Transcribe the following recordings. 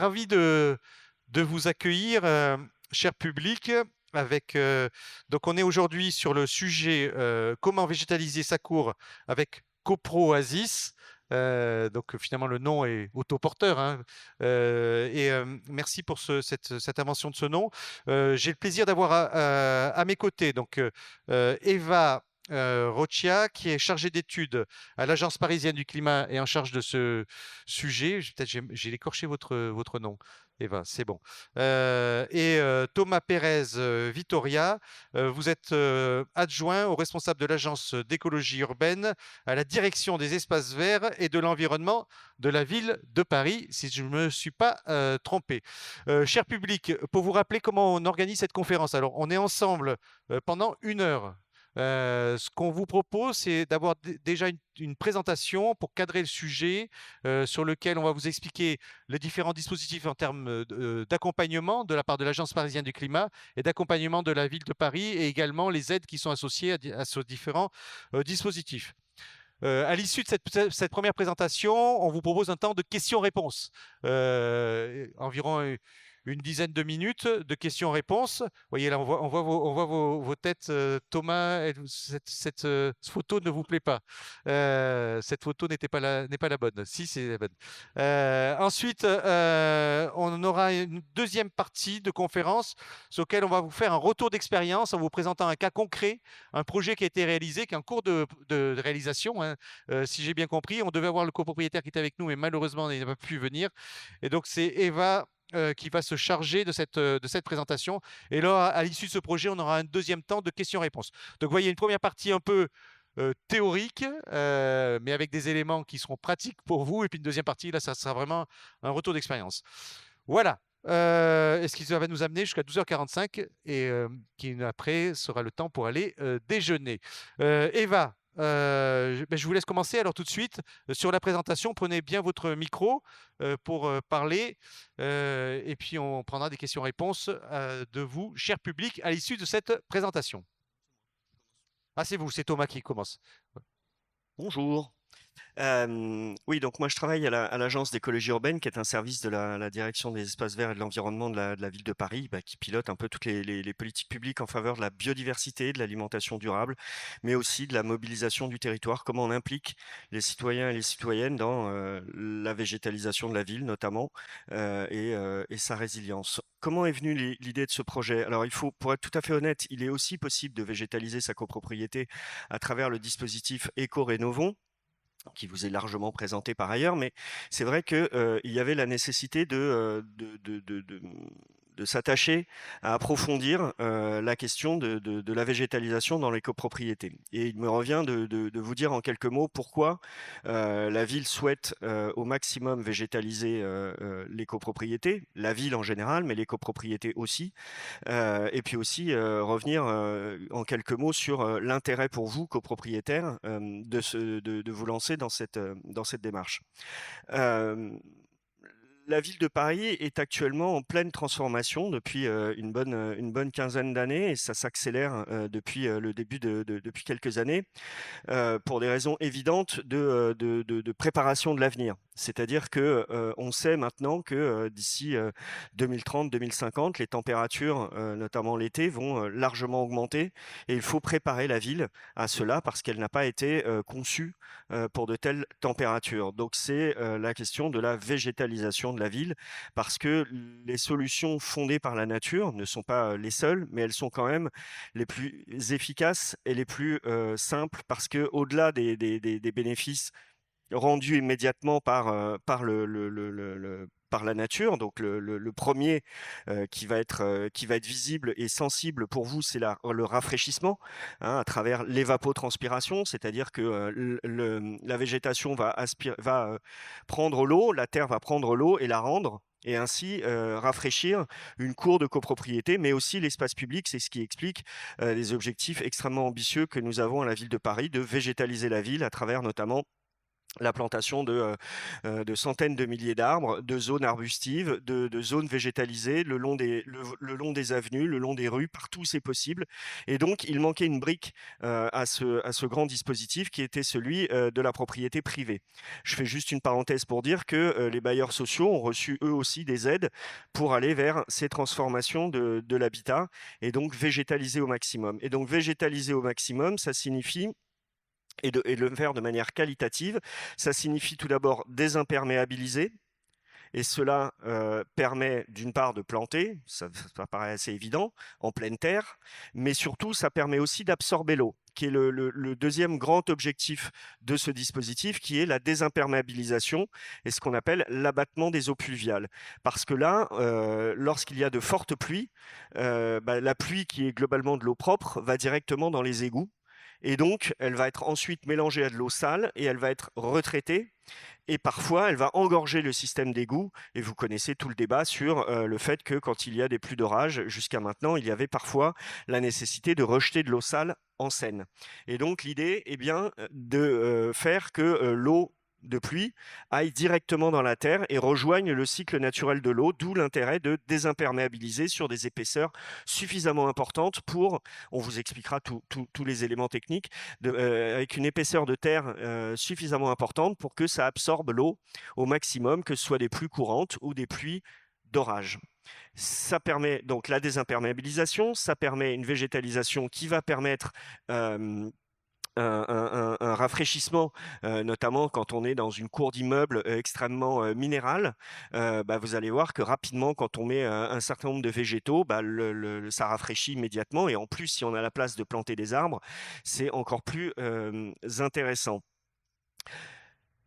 ravi de vous accueillir, cher public. Donc, on est aujourd'hui sur le sujet comment végétaliser sa cour avec CoPro Oasis. Donc, finalement, le nom est autoporteur, hein. Merci pour cette invention de ce nom. J'ai le plaisir d'avoir à mes côtés Eva Rochia, qui est chargée d'études à l'Agence parisienne du climat et en charge de ce sujet. Peut-être j'ai écorché votre nom, Eva, c'est bon. Thomas Pérez Vitoria, vous êtes adjoint au responsable de l'Agence d'écologie urbaine à la direction des espaces verts et de l'environnement de la ville de Paris, si je ne me suis pas trompé. Cher public, pour vous rappeler comment on organise cette conférence, alors on est ensemble pendant 1 heure. Ce qu'on vous propose, c'est d'avoir déjà une présentation pour cadrer le sujet sur lequel on va vous expliquer les différents dispositifs en termes d'accompagnement de la part de l'Agence parisienne du climat et d'accompagnement de la ville de Paris et également les aides qui sont associées à ces différents dispositifs. À l'issue de cette première présentation, on vous propose un temps de questions-réponses, environ une dizaine de minutes de questions-réponses. Vous voyez là, on voit vos têtes. Thomas, cette photo ne vous plaît pas. Cette photo n'est pas la bonne. Si, c'est la bonne. Ensuite, on aura une deuxième partie de conférence sur laquelle on va vous faire un retour d'expérience en vous présentant un cas concret, un projet qui a été réalisé, qui est en cours de réalisation, hein. Si j'ai bien compris, on devait avoir le copropriétaire qui était avec nous, mais malheureusement, il n'a pas pu venir. Et donc, c'est Eva qui va se charger de cette présentation. Et là, à l'issue de ce projet, on aura un deuxième temps de questions-réponses. Donc, vous voyez, une première partie un peu théorique, mais avec des éléments qui seront pratiques pour vous. Et puis une deuxième partie, là, ça sera vraiment un retour d'expérience. Voilà. Ce qui va nous amener jusqu'à 12h45 et qui après sera le temps pour aller déjeuner. Eva, je vous laisse commencer alors tout de suite sur la présentation. Prenez bien votre micro pour parler et puis on prendra des questions-réponses de vous, cher public, à l'issue de cette présentation. Ah, c'est vous, c'est Thomas qui commence. Bonjour. Oui, donc moi je travaille à l'Agence d'écologie urbaine, qui est un service de la direction des espaces verts et de l'environnement de la ville de Paris, qui pilote un peu toutes les politiques publiques en faveur de la biodiversité, de l'alimentation durable, mais aussi de la mobilisation du territoire, comment on implique les citoyens et les citoyennes dans la végétalisation de la ville notamment, et sa résilience. Comment est venue l'idée de ce projet? Alors pour être tout à fait honnête, il est aussi possible de végétaliser sa copropriété à travers le dispositif Éco-Rénovons, qui vous est largement présenté par ailleurs, mais c'est vrai que il y avait la nécessité de s'attacher à approfondir la question de la végétalisation dans les copropriétés. Et il me revient de vous dire en quelques mots pourquoi la ville souhaite au maximum végétaliser les copropriétés, la ville en général, mais les copropriétés aussi. Et puis aussi revenir en quelques mots sur l'intérêt pour vous, copropriétaires, de vous lancer dans cette démarche. Euh, la ville de Paris est actuellement en pleine transformation depuis une bonne quinzaine d'années, et ça s'accélère depuis le début depuis quelques années, pour des raisons évidentes de préparation de l'avenir. C'est-à-dire que on sait maintenant que d'ici 2030-2050, les températures, notamment l'été, vont largement augmenter, et il faut préparer la ville à cela parce qu'elle n'a pas été conçue pour de telles températures. Donc c'est la question de la végétalisation de la ville, parce que les solutions fondées par la nature ne sont pas les seules, mais elles sont quand même les plus efficaces et les plus simples, parce que au-delà des bénéfices rendus immédiatement par par la nature. Donc le premier qui va être visible et sensible pour vous, c'est le rafraîchissement, hein, à travers l'évapotranspiration, c'est-à-dire que la végétation va prendre l'eau, la terre va prendre l'eau et la rendre, et ainsi rafraîchir une cour de copropriété, mais aussi l'espace public. C'est ce qui explique les objectifs extrêmement ambitieux que nous avons à la ville de Paris, de végétaliser la ville à travers notamment la plantation de centaines de milliers d'arbres, de zones arbustives, de zones végétalisées le long des avenues, le long des rues, partout où c'est possible. Et donc, il manquait une brique à ce grand dispositif qui était celui de la propriété privée. Je fais juste une parenthèse pour dire que les bailleurs sociaux ont reçu eux aussi des aides pour aller vers ces transformations de l'habitat et donc végétaliser au maximum. Et donc, végétaliser au maximum, ça signifie et de le faire de manière qualitative. Ça signifie tout d'abord désimperméabiliser, et cela permet d'une part de planter, ça paraît assez évident, en pleine terre, mais surtout ça permet aussi d'absorber l'eau, qui est le deuxième grand objectif de ce dispositif, qui est la désimperméabilisation et ce qu'on appelle l'abattement des eaux pluviales. Parce que là, lorsqu'il y a de fortes pluies, la pluie qui est globalement de l'eau propre va directement dans les égouts, et donc elle va être ensuite mélangée à de l'eau sale et elle va être retraitée. Et parfois, elle va engorger le système d'égout. Et vous connaissez tout le débat sur le fait que quand il y a des pluies d'orage, jusqu'à maintenant, il y avait parfois la nécessité de rejeter de l'eau sale en Seine. Et donc, l'idée est bien de faire que l'eau de pluie aille directement dans la terre et rejoigne le cycle naturel de l'eau, d'où l'intérêt de désimperméabiliser sur des épaisseurs suffisamment importantes pour, on vous expliquera tous les éléments techniques, avec une épaisseur de terre suffisamment importante pour que ça absorbe l'eau au maximum, que ce soit des pluies courantes ou des pluies d'orage. Ça permet donc la désimperméabilisation, ça permet une végétalisation qui va permettre un rafraîchissement, notamment quand on est dans une cour d'immeuble extrêmement minérale. Vous allez voir que rapidement, quand on met un certain nombre de végétaux, ça rafraîchit immédiatement. Et en plus, si on a la place de planter des arbres, c'est encore plus intéressant.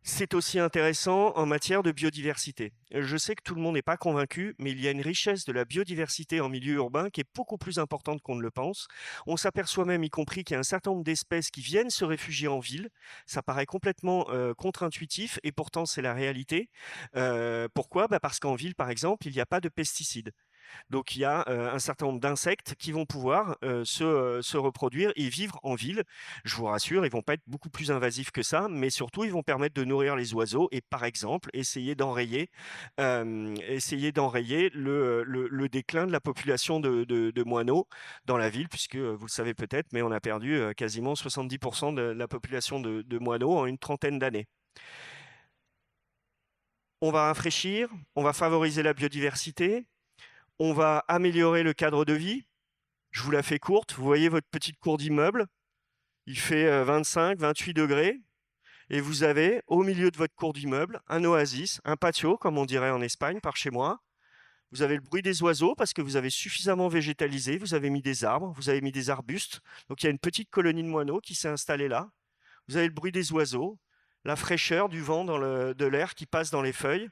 C'est aussi intéressant en matière de biodiversité. Je sais que tout le monde n'est pas convaincu, mais il y a une richesse de la biodiversité en milieu urbain qui est beaucoup plus importante qu'on ne le pense. On s'aperçoit même, y compris, qu'il y a un certain nombre d'espèces qui viennent se réfugier en ville. Ça paraît complètement contre-intuitif et pourtant c'est la réalité. Pourquoi ? Parce qu'en ville, par exemple, il n'y a pas de pesticides. Donc il y a un certain nombre d'insectes qui vont pouvoir se reproduire et vivre en ville. Je vous rassure, ils vont pas être beaucoup plus invasifs que ça, mais surtout ils vont permettre de nourrir les oiseaux et par exemple essayer d'enrayer le déclin de la population de moineaux dans la ville, puisque vous le savez peut-être, mais on a perdu quasiment 70% de la population de moineaux en une trentaine d'années. On va rafraîchir, on va favoriser la biodiversité, on va améliorer le cadre de vie. Je vous la fais courte. Vous voyez votre petite cour d'immeuble. Il fait 25, 28 degrés. Et vous avez, au milieu de votre cour d'immeuble, un oasis, un patio, comme on dirait en Espagne, par chez moi. Vous avez le bruit des oiseaux parce que vous avez suffisamment végétalisé. Vous avez mis des arbres, vous avez mis des arbustes. Donc il y a une petite colonie de moineaux qui s'est installée là. Vous avez le bruit des oiseaux, la fraîcheur du vent de l'air qui passe dans les feuilles.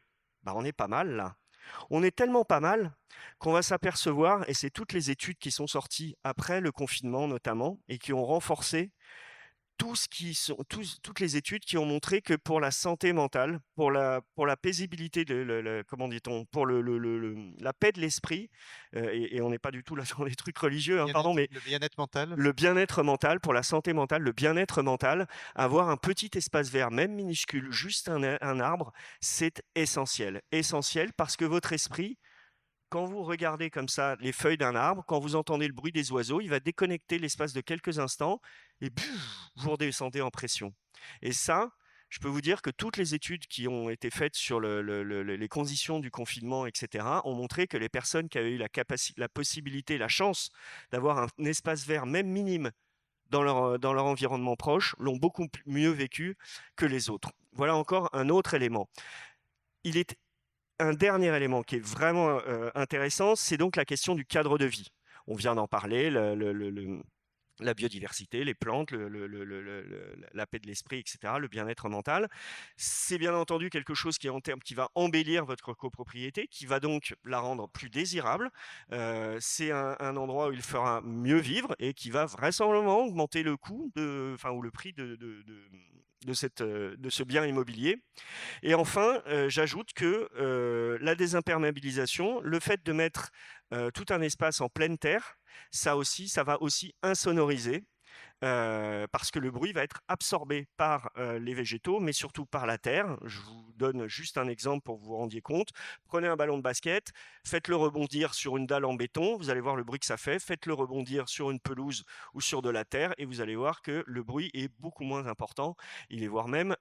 On est pas mal là. On est tellement pas mal qu'on va s'apercevoir, et c'est toutes les études qui sont sorties après le confinement notamment, et qui ont renforcé toutes les études qui ont montré que pour la santé mentale, pour la paisibilité, comment dit-on, pour la paix de l'esprit, et on n'est pas du tout là dans les trucs religieux, mais le bien-être mental. Le bien-être mental, pour la santé mentale, le bien-être mental, avoir un petit espace vert, même minuscule, juste un arbre, c'est essentiel. Essentiel parce que votre esprit, quand vous regardez comme ça les feuilles d'un arbre, quand vous entendez le bruit des oiseaux, il va déconnecter l'espace de quelques instants et vous redescendez en pression. Et ça, je peux vous dire que toutes les études qui ont été faites sur les conditions du confinement, etc., ont montré que les personnes qui avaient eu la possibilité, la chance d'avoir un espace vert, même minime, dans leur environnement proche, l'ont beaucoup mieux vécu que les autres. Voilà encore un autre élément. Il est un dernier élément qui est vraiment intéressant, c'est donc la question du cadre de vie. On vient d'en parler, la biodiversité, les plantes, la paix de l'esprit, etc., le bien-être mental. C'est bien entendu quelque chose qui va embellir votre copropriété, qui va donc la rendre plus désirable. C'est un endroit où il fera mieux vivre et qui va vraisemblablement augmenter le coût ou le prix de ce bien immobilier. Et enfin, j'ajoute que la désimperméabilisation, le fait de mettre tout un espace en pleine terre, ça va aussi insonoriser parce que le bruit va être absorbé par les végétaux, mais surtout par la terre. Je vous donne juste un exemple pour que vous vous rendiez compte. Prenez un ballon de basket, faites-le rebondir sur une dalle en béton, vous allez voir le bruit que ça fait. Faites-le rebondir sur une pelouse ou sur de la terre et vous allez voir que le bruit est beaucoup moins important. Il est voire même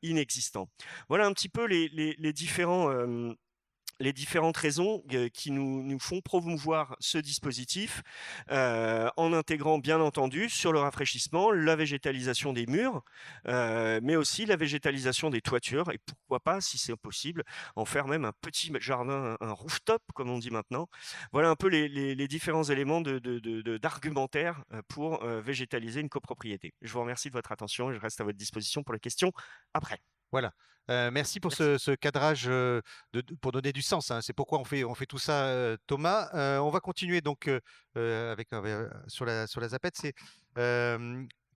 inexistant. Voilà un petit peu les différentes raisons qui nous font promouvoir ce dispositif en intégrant bien entendu sur le rafraîchissement la végétalisation des murs, mais aussi la végétalisation des toitures et pourquoi pas, si c'est possible, en faire même un petit jardin, un rooftop comme on dit maintenant. Voilà un peu les différents éléments d'argumentaire pour végétaliser une copropriété. Je vous remercie de votre attention et je reste à votre disposition pour les questions après. Voilà. Merci pour Merci. ce cadrage pour donner du sens, hein. C'est pourquoi on fait tout ça, Thomas. On va continuer donc sur la Zapette. C'est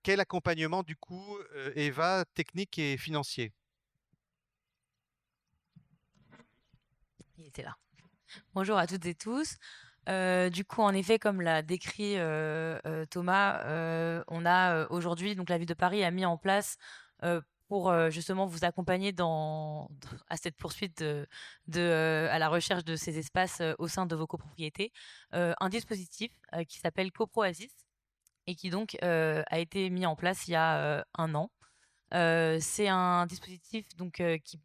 quel accompagnement du coup, Eva, technique et financier? Il était là. Bonjour à toutes et tous. Du coup, en effet, comme l'a décrit Thomas, on a aujourd'hui, donc la ville de Paris a mis en place pour justement vous accompagner à cette poursuite à la recherche de ces espaces au sein de vos copropriétés, un dispositif qui s'appelle CoproAsis et qui donc a été mis en place il y a 1 an. C'est un dispositif donc qui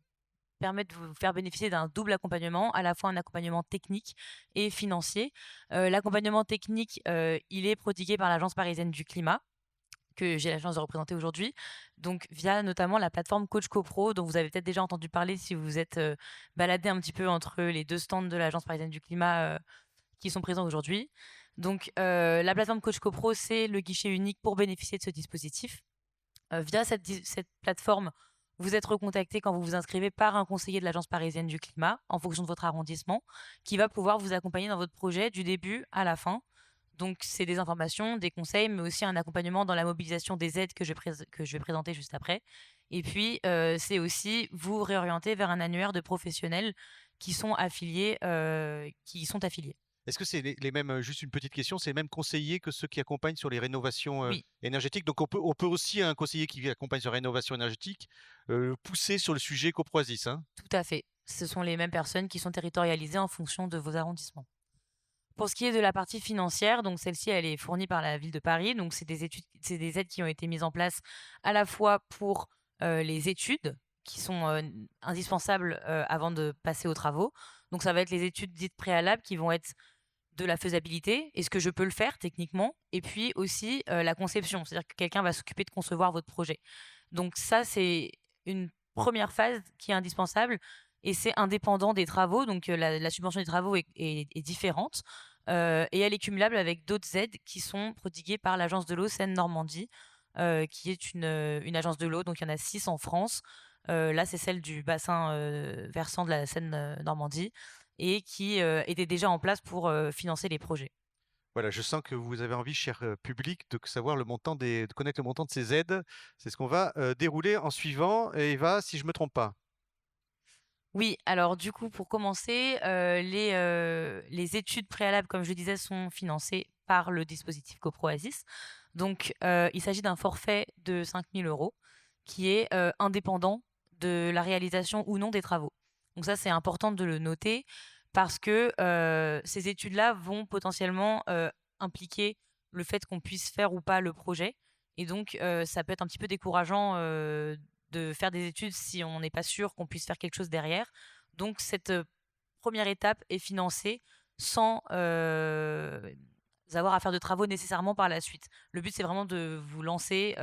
permet de vous faire bénéficier d'un double accompagnement, à la fois un accompagnement technique et financier. L'accompagnement technique, il est prodigué par l'Agence parisienne du climat, que j'ai la chance de représenter aujourd'hui, donc via notamment la plateforme Coach CoPro, dont vous avez peut-être déjà entendu parler si vous êtes baladé un petit peu entre les 2 stands de l'Agence parisienne du climat qui sont présents aujourd'hui. Donc la plateforme Coach CoPro, c'est le guichet unique pour bénéficier de ce dispositif. Via cette plateforme, vous êtes recontacté quand vous vous inscrivez par un conseiller de l'Agence parisienne du climat en fonction de votre arrondissement qui va pouvoir vous accompagner dans votre projet du début à la fin. Donc, c'est des informations, des conseils, mais aussi un accompagnement dans la mobilisation des aides que je vais présenter juste après. Et puis, c'est aussi vous réorienter vers un annuaire de professionnels qui sont affiliés. Est-ce que c'est les mêmes, juste une petite question, c'est les mêmes conseillers que ceux qui accompagnent sur les rénovations Oui, énergétiques? Donc on peut aussi, un conseiller qui accompagne sur la rénovation énergétique, pousser sur le sujet coproasis, hein? tout à fait. Ce sont les mêmes personnes qui sont territorialisées en fonction de vos arrondissements. Pour ce qui est de la partie financière, donc celle-ci, elle est fournie par la ville de Paris. Donc c'est des aides qui ont été mises en place à la fois pour les études qui sont indispensables avant de passer aux travaux. Donc ça va être les études dites préalables qui vont être de la faisabilité, est-ce que je peux le faire techniquement, et puis aussi la conception, c'est-à-dire que quelqu'un va s'occuper de concevoir votre projet. Donc ça, c'est une première phase qui est indispensable et c'est indépendant des travaux, donc la subvention des travaux est différente et elle est cumulable avec d'autres aides qui sont prodiguées par l'agence de l'eau Seine-Normandie, qui est une agence de l'eau, donc il y en a 6 en France. Là, c'est celle du bassin versant de la Seine-Normandie et qui était déjà en place pour financer les projets. Voilà, je sens que vous avez envie, cher public, de savoir de connaître le montant de ces aides. C'est ce qu'on va dérouler en suivant. Eva, si je me trompe pas. Oui, alors du coup, pour commencer, les études préalables, comme je le disais, sont financées par le dispositif CoproAsis. Donc, il s'agit d'un forfait de 5 000 € qui est indépendant de la réalisation ou non des travaux. Donc ça, c'est important de le noter parce que ces études-là vont potentiellement impliquer le fait qu'on puisse faire ou pas le projet. Et donc, ça peut être un petit peu décourageant de faire des études si on n'est pas sûr qu'on puisse faire quelque chose derrière. Donc, cette première étape est financée sans avoir à faire de travaux nécessairement par la suite. Le but, c'est vraiment de vous lancer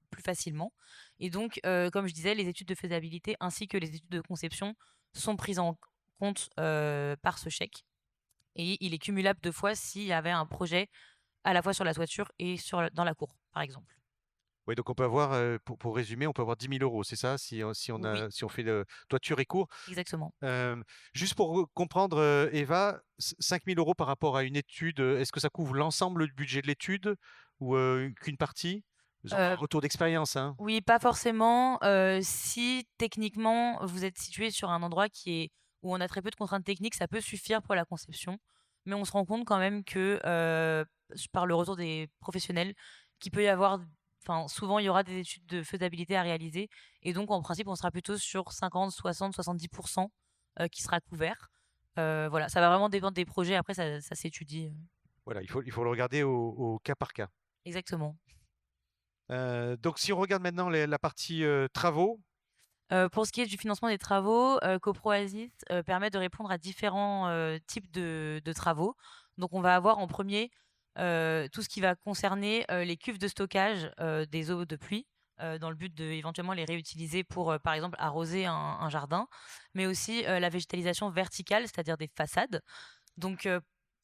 plus facilement. Et donc, comme je disais, les études de faisabilité ainsi que les études de conception sont prises en compte par ce chèque. Et il est cumulable 2 fois s'il y avait un projet à la fois sur la toiture et dans la cour, par exemple. Oui, donc on peut avoir, pour résumer, on peut avoir 10 000 €, c'est ça, si Oui, si on fait toiture et cour. exactement. Juste pour comprendre, Eva, 5 000 € par rapport à une étude, est-ce que ça couvre l'ensemble du budget de l'étude ou qu'une partie? Genre un Euh, retour d'expérience, hein. oui, pas forcément. Si techniquement vous êtes situé sur un endroit où on a très peu de contraintes techniques, ça peut suffire pour la conception. Mais on se rend compte quand même que par le retour des professionnels, qu'il peut y avoir, enfin, souvent, il y aura des études de faisabilité à réaliser. Et donc, en principe, on sera plutôt sur 50, 60, 70% qui sera couvert. Voilà, ça va vraiment dépendre des projets. Après, ça s'étudie. Voilà, il faut le regarder au cas par cas. Exactement. Donc, si on regarde maintenant la partie travaux, Pour ce qui est du financement des travaux, CoProASIS permet de répondre à différents types de travaux. Donc, on va avoir en premier tout ce qui va concerner les cuves de stockage des eaux de pluie, dans le but de éventuellement les réutiliser pour, par exemple, arroser un jardin, mais aussi la végétalisation verticale, c'est-à-dire des façades. Donc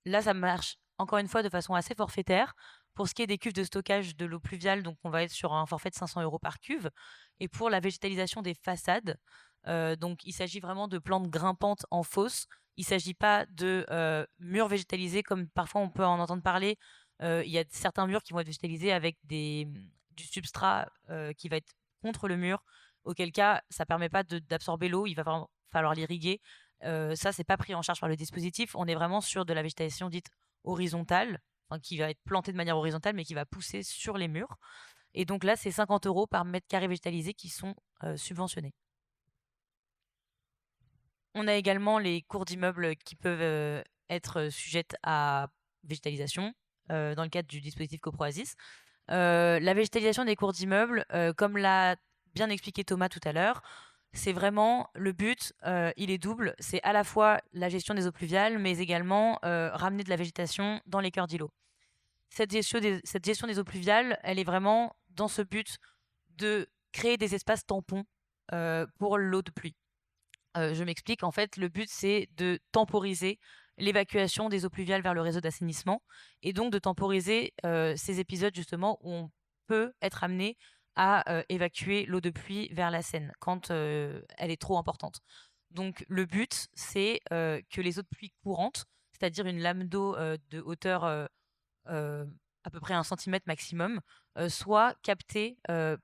là, ça marche encore une fois de façon assez forfaitaire. Pour ce qui est des cuves de stockage de l'eau pluviale, donc on va être sur un forfait de 500 € par cuve. Et pour la végétalisation des façades, donc il s'agit vraiment de plantes grimpantes en fosse. Il ne s'agit pas de murs végétalisés comme parfois on peut en entendre parler. Il y a certains murs qui vont être végétalisés avec du substrat qui va être contre le mur, auquel cas ça ne permet pas d'absorber l'eau, il va vraiment falloir l'irriguer. Ça, c'est pas pris en charge par le dispositif. On est vraiment sur de la végétation dite horizontale, enfin, qui va être plantée de manière horizontale, mais qui va pousser sur les murs. Et donc là, c'est 50 € par mètre carré végétalisé qui sont subventionnés. On a également les cours d'immeubles qui peuvent être sujettes à végétalisation dans le cadre du dispositif CoProASIS. La végétalisation des cours d'immeubles, comme l'a bien expliqué Thomas tout à l'heure, c'est vraiment le but, il est double. C'est à la fois la gestion des eaux pluviales, mais également ramener de la végétation dans les cœurs d'îlots. Cette gestion des eaux pluviales, elle est vraiment dans ce but de créer des espaces tampons pour l'eau de pluie. Je m'explique. En fait, le but, c'est de temporiser l'évacuation des eaux pluviales vers le réseau d'assainissement et donc de temporiser ces épisodes justement où on peut être amené à évacuer l'eau de pluie vers la Seine quand elle est trop importante. Donc le but, c'est que les eaux de pluie courantes, c'est-à-dire une lame d'eau de hauteur à peu près 1 centimètre maximum, soient captées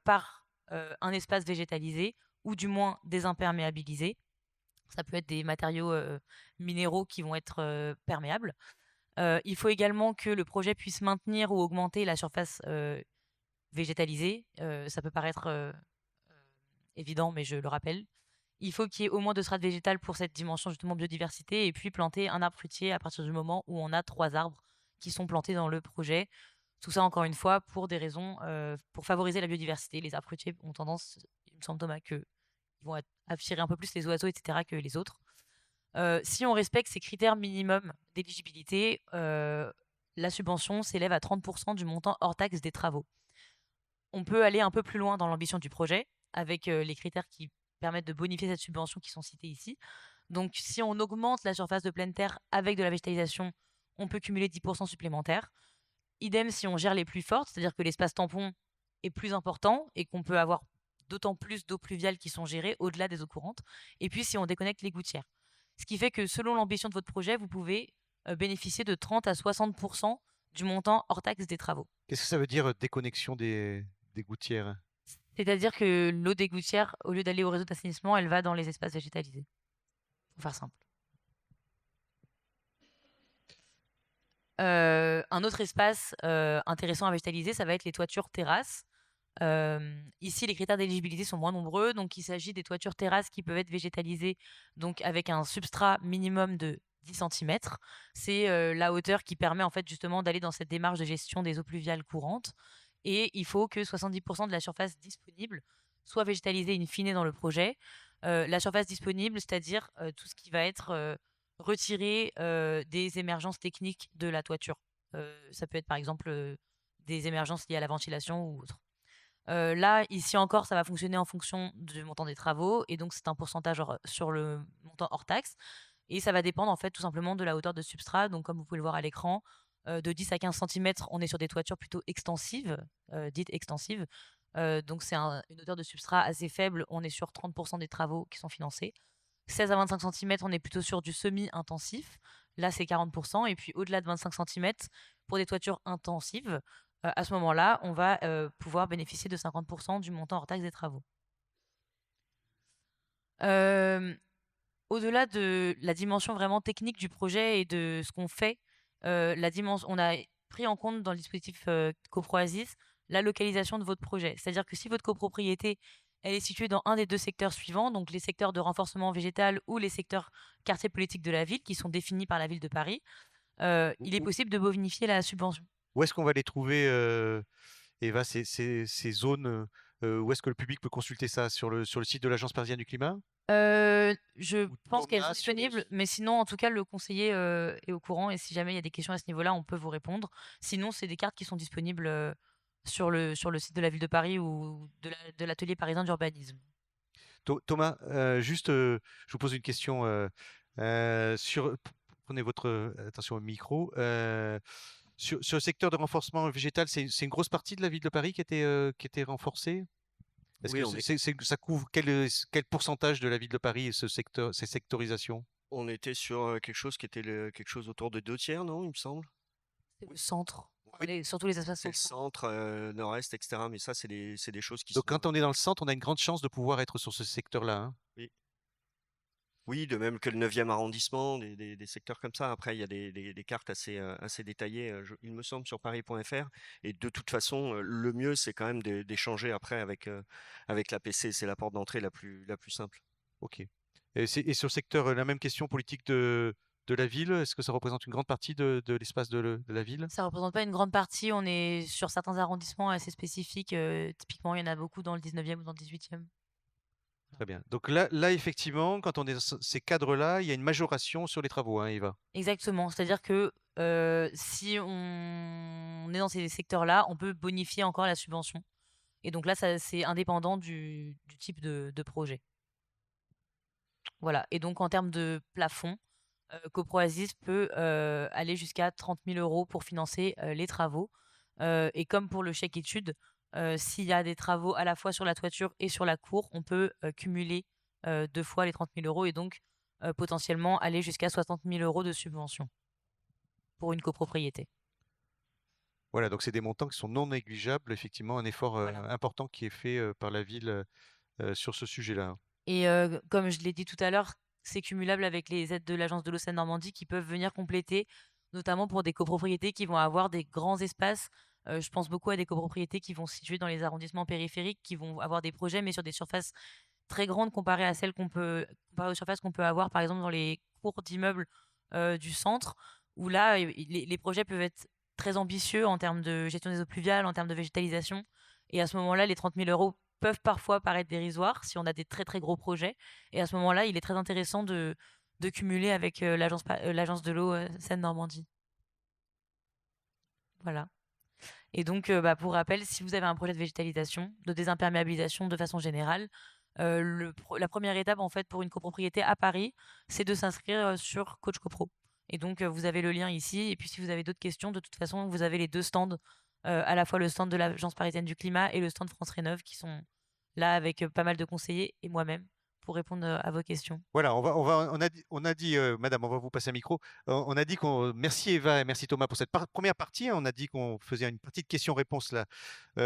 par un espace végétalisé ou du moins désimperméabilisé. Ça peut être des matériaux minéraux qui vont être perméables. Il faut également que le projet puisse maintenir ou augmenter la surface végétalisée. Ça peut paraître évident, mais je le rappelle. Il faut qu'il y ait au moins 2 strates végétales pour cette dimension justement biodiversité et puis planter un arbre fruitier à partir du moment où on a 3 arbres qui sont plantés dans le projet. Tout ça, encore une fois, pour des raisons, pour favoriser la biodiversité. Les arbres fruitiers ont tendance, il me semble Thomas, qu'ils vont attirer un peu plus les oiseaux, etc., que les autres. Si on respecte ces critères minimums d'éligibilité, la subvention s'élève à 30% du montant hors taxe des travaux. On peut aller un peu plus loin dans l'ambition du projet, avec les critères qui permettent de bonifier cette subvention qui sont cités ici. Donc, si on augmente la surface de pleine terre avec de la végétalisation, on peut cumuler 10% supplémentaires. Idem si on gère les pluies fortes, c'est-à-dire que l'espace tampon est plus important et qu'on peut avoir d'autant plus d'eau pluviale qui sont gérées au-delà des eaux courantes. Et puis, si on déconnecte les gouttières. Ce qui fait que selon l'ambition de votre projet, vous pouvez bénéficier de 30 à 60% du montant hors taxe des travaux. qu'est-ce que ça veut dire déconnexion des gouttières? C'est-à-dire que l'eau des gouttières, au lieu d'aller au réseau d'assainissement, elle va dans les espaces végétalisés. Pour faire simple. Un autre espace intéressant à végétaliser, ça va être les toitures terrasses. Ici, les critères d'éligibilité sont moins nombreux, donc il s'agit des toitures terrasses qui peuvent être végétalisées donc avec un substrat minimum de 10 cm. C'est la hauteur qui permet en fait justement d'aller dans cette démarche de gestion des eaux pluviales courantes. Et il faut que 70% de la surface disponible soit végétalisée in fine dans le projet. La surface disponible, c'est-à-dire tout ce qui va être retiré des émergences techniques de la toiture. Ça peut être par exemple des émergences liées à la ventilation ou autre. Là, ici encore, ça va fonctionner en fonction du montant des travaux et donc c'est un pourcentage sur le montant hors taxe et ça va dépendre en fait tout simplement de la hauteur de substrat. Donc comme vous pouvez le voir à l'écran, de 10 à 15 cm, on est sur des toitures plutôt extensives, dites extensives. Donc c'est une hauteur de substrat assez faible, on est sur 30% des travaux qui sont financés. 16 à 25 cm, on est plutôt sur du semi-intensif. Là, c'est 40%. Et puis, au-delà de 25 cm, pour des toitures intensives, à ce moment-là, on va pouvoir bénéficier de 50% du montant hors taxe des travaux. Au-delà de la dimension vraiment technique du projet et de ce qu'on fait, on a pris en compte dans le dispositif CoProASIS la localisation de votre projet. C'est-à-dire que si votre copropriété elle est située dans un des deux secteurs suivants, donc les secteurs de renforcement végétal ou les secteurs quartiers politiques de la ville qui sont définis par la ville de Paris, il est Où, possible de bonifier la subvention. où est-ce qu'on va les trouver, Eva, ces zones? Où est-ce que le public peut consulter ça? Sur le site de l'Agence parisienne du climat? Je Ou pense qu'elles sont Thomas sur disponibles, mais sinon, en tout cas, le conseiller est au courant et si jamais il y a des questions à ce niveau-là, on peut vous répondre. Sinon, c'est des cartes qui sont disponibles sur le site de la ville de Paris ou de l'atelier parisien d'urbanisme. Thomas, juste, je vous pose une question. Prenez votre attention au micro. Sur le secteur de renforcement végétal, c'est une grosse partie de la ville de Paris qui était renforcée? Est-ce Oui, que ça couvre quel pourcentage de la ville de Paris, ces sectorisations? on était sur quelque chose qui était quelque chose autour de 2 tiers, non, il me semble. C'est le centre, Oui, surtout les espaces C'est le centraux. centre, nord-est, etc. Mais ça, c'est des choses qui donc sont. quand on est dans le centre, on a une grande chance de pouvoir être sur ce secteur-là, hein. Oui. Oui, de même que le 9e arrondissement, des secteurs comme ça. Après, il y a des cartes assez détaillées, il me semble, sur paris.fr. Et de toute façon, le mieux, c'est quand même d'échanger après avec l'APC. C'est la porte d'entrée la plus simple. Ok. Et sur le secteur, la même question politique de la ville, est-ce que ça représente une grande partie de l'espace de la ville? Ça représente pas une grande partie, on est sur certains arrondissements assez spécifiques. Typiquement, il y en a beaucoup dans le 19e ou dans le 18e. Très bien. Donc là, effectivement, quand on est dans ces cadres-là, il y a une majoration sur les travaux, hein, Eva. Exactement, c'est-à-dire que si on est dans ces secteurs-là, on peut bonifier encore la subvention. Et donc là, c'est indépendant du type de projet. Voilà. Et donc en termes de plafond, CoproAziz peut aller jusqu'à 30 000 € pour financer les travaux. Et comme pour le chèque études, s'il y a des travaux à la fois sur la toiture et sur la cour, on peut cumuler 2 fois les 30 000 € et donc potentiellement aller jusqu'à 60 000 € de subvention pour une copropriété. Voilà, donc c'est des montants qui sont non négligeables, effectivement, un effort Voilà. important qui est fait par la ville sur ce sujet-là. Et comme je l'ai dit tout à l'heure, c'est cumulable avec les aides de l'Agence de l'eau Seine-Normandie qui peuvent venir compléter, notamment pour des copropriétés qui vont avoir des grands espaces. Je pense beaucoup à des copropriétés qui vont se situer dans les arrondissements périphériques, qui vont avoir des projets, mais sur des surfaces très grandes comparées à celles comparées aux surfaces qu'on peut avoir, par exemple, dans les cours d'immeubles du centre, où là, les projets peuvent être très ambitieux en termes de gestion des eaux pluviales, en termes de végétalisation. Et à ce moment-là, les 30 000 € peuvent parfois paraître dérisoires si on a des très très gros projets. Et à ce moment-là, il est très intéressant de cumuler avec l'agence de l'eau Seine-Normandie. Voilà. Et donc, pour rappel, si vous avez un projet de végétalisation, de désimperméabilisation de façon générale, la première étape en fait pour une copropriété à Paris, c'est de s'inscrire sur Coach Copro. Et donc, vous avez le lien ici. Et puis, si vous avez d'autres questions, de toute façon, vous avez les deux stands, à la fois le stand de l'Agence parisienne du climat et le stand France Rénov, qui sont là avec pas mal de conseillers et moi-même pour répondre à vos questions. Voilà, on a dit, madame, on va vous passer un micro. On a dit merci Eva et merci Thomas pour cette première partie, hein. On a dit qu'on faisait une partie de questions-réponses là.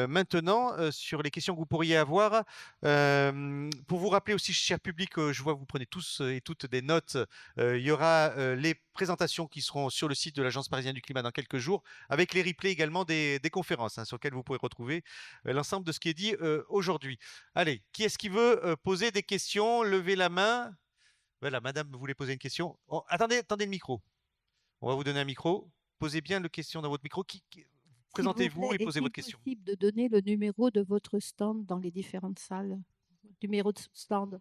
Maintenant, sur les questions que vous pourriez avoir, pour vous rappeler aussi, cher public, je vois que vous prenez tous et toutes des notes. Il y aura les présentations qui seront sur le site de l'Agence parisienne du climat dans quelques jours, avec les replays également des conférences, hein, sur lesquelles vous pourrez retrouver l'ensemble de ce qui est dit aujourd'hui. Allez, qui est-ce qui veut poser des questions? Levez la main. Voilà, madame voulait poser une question. Oh, attendez le micro. On va vous donner un micro. Posez bien la question dans votre micro. Présentez-vous et posez votre question. Est-il possible de donner le numéro de votre stand dans les différentes salles? Numéro de stand.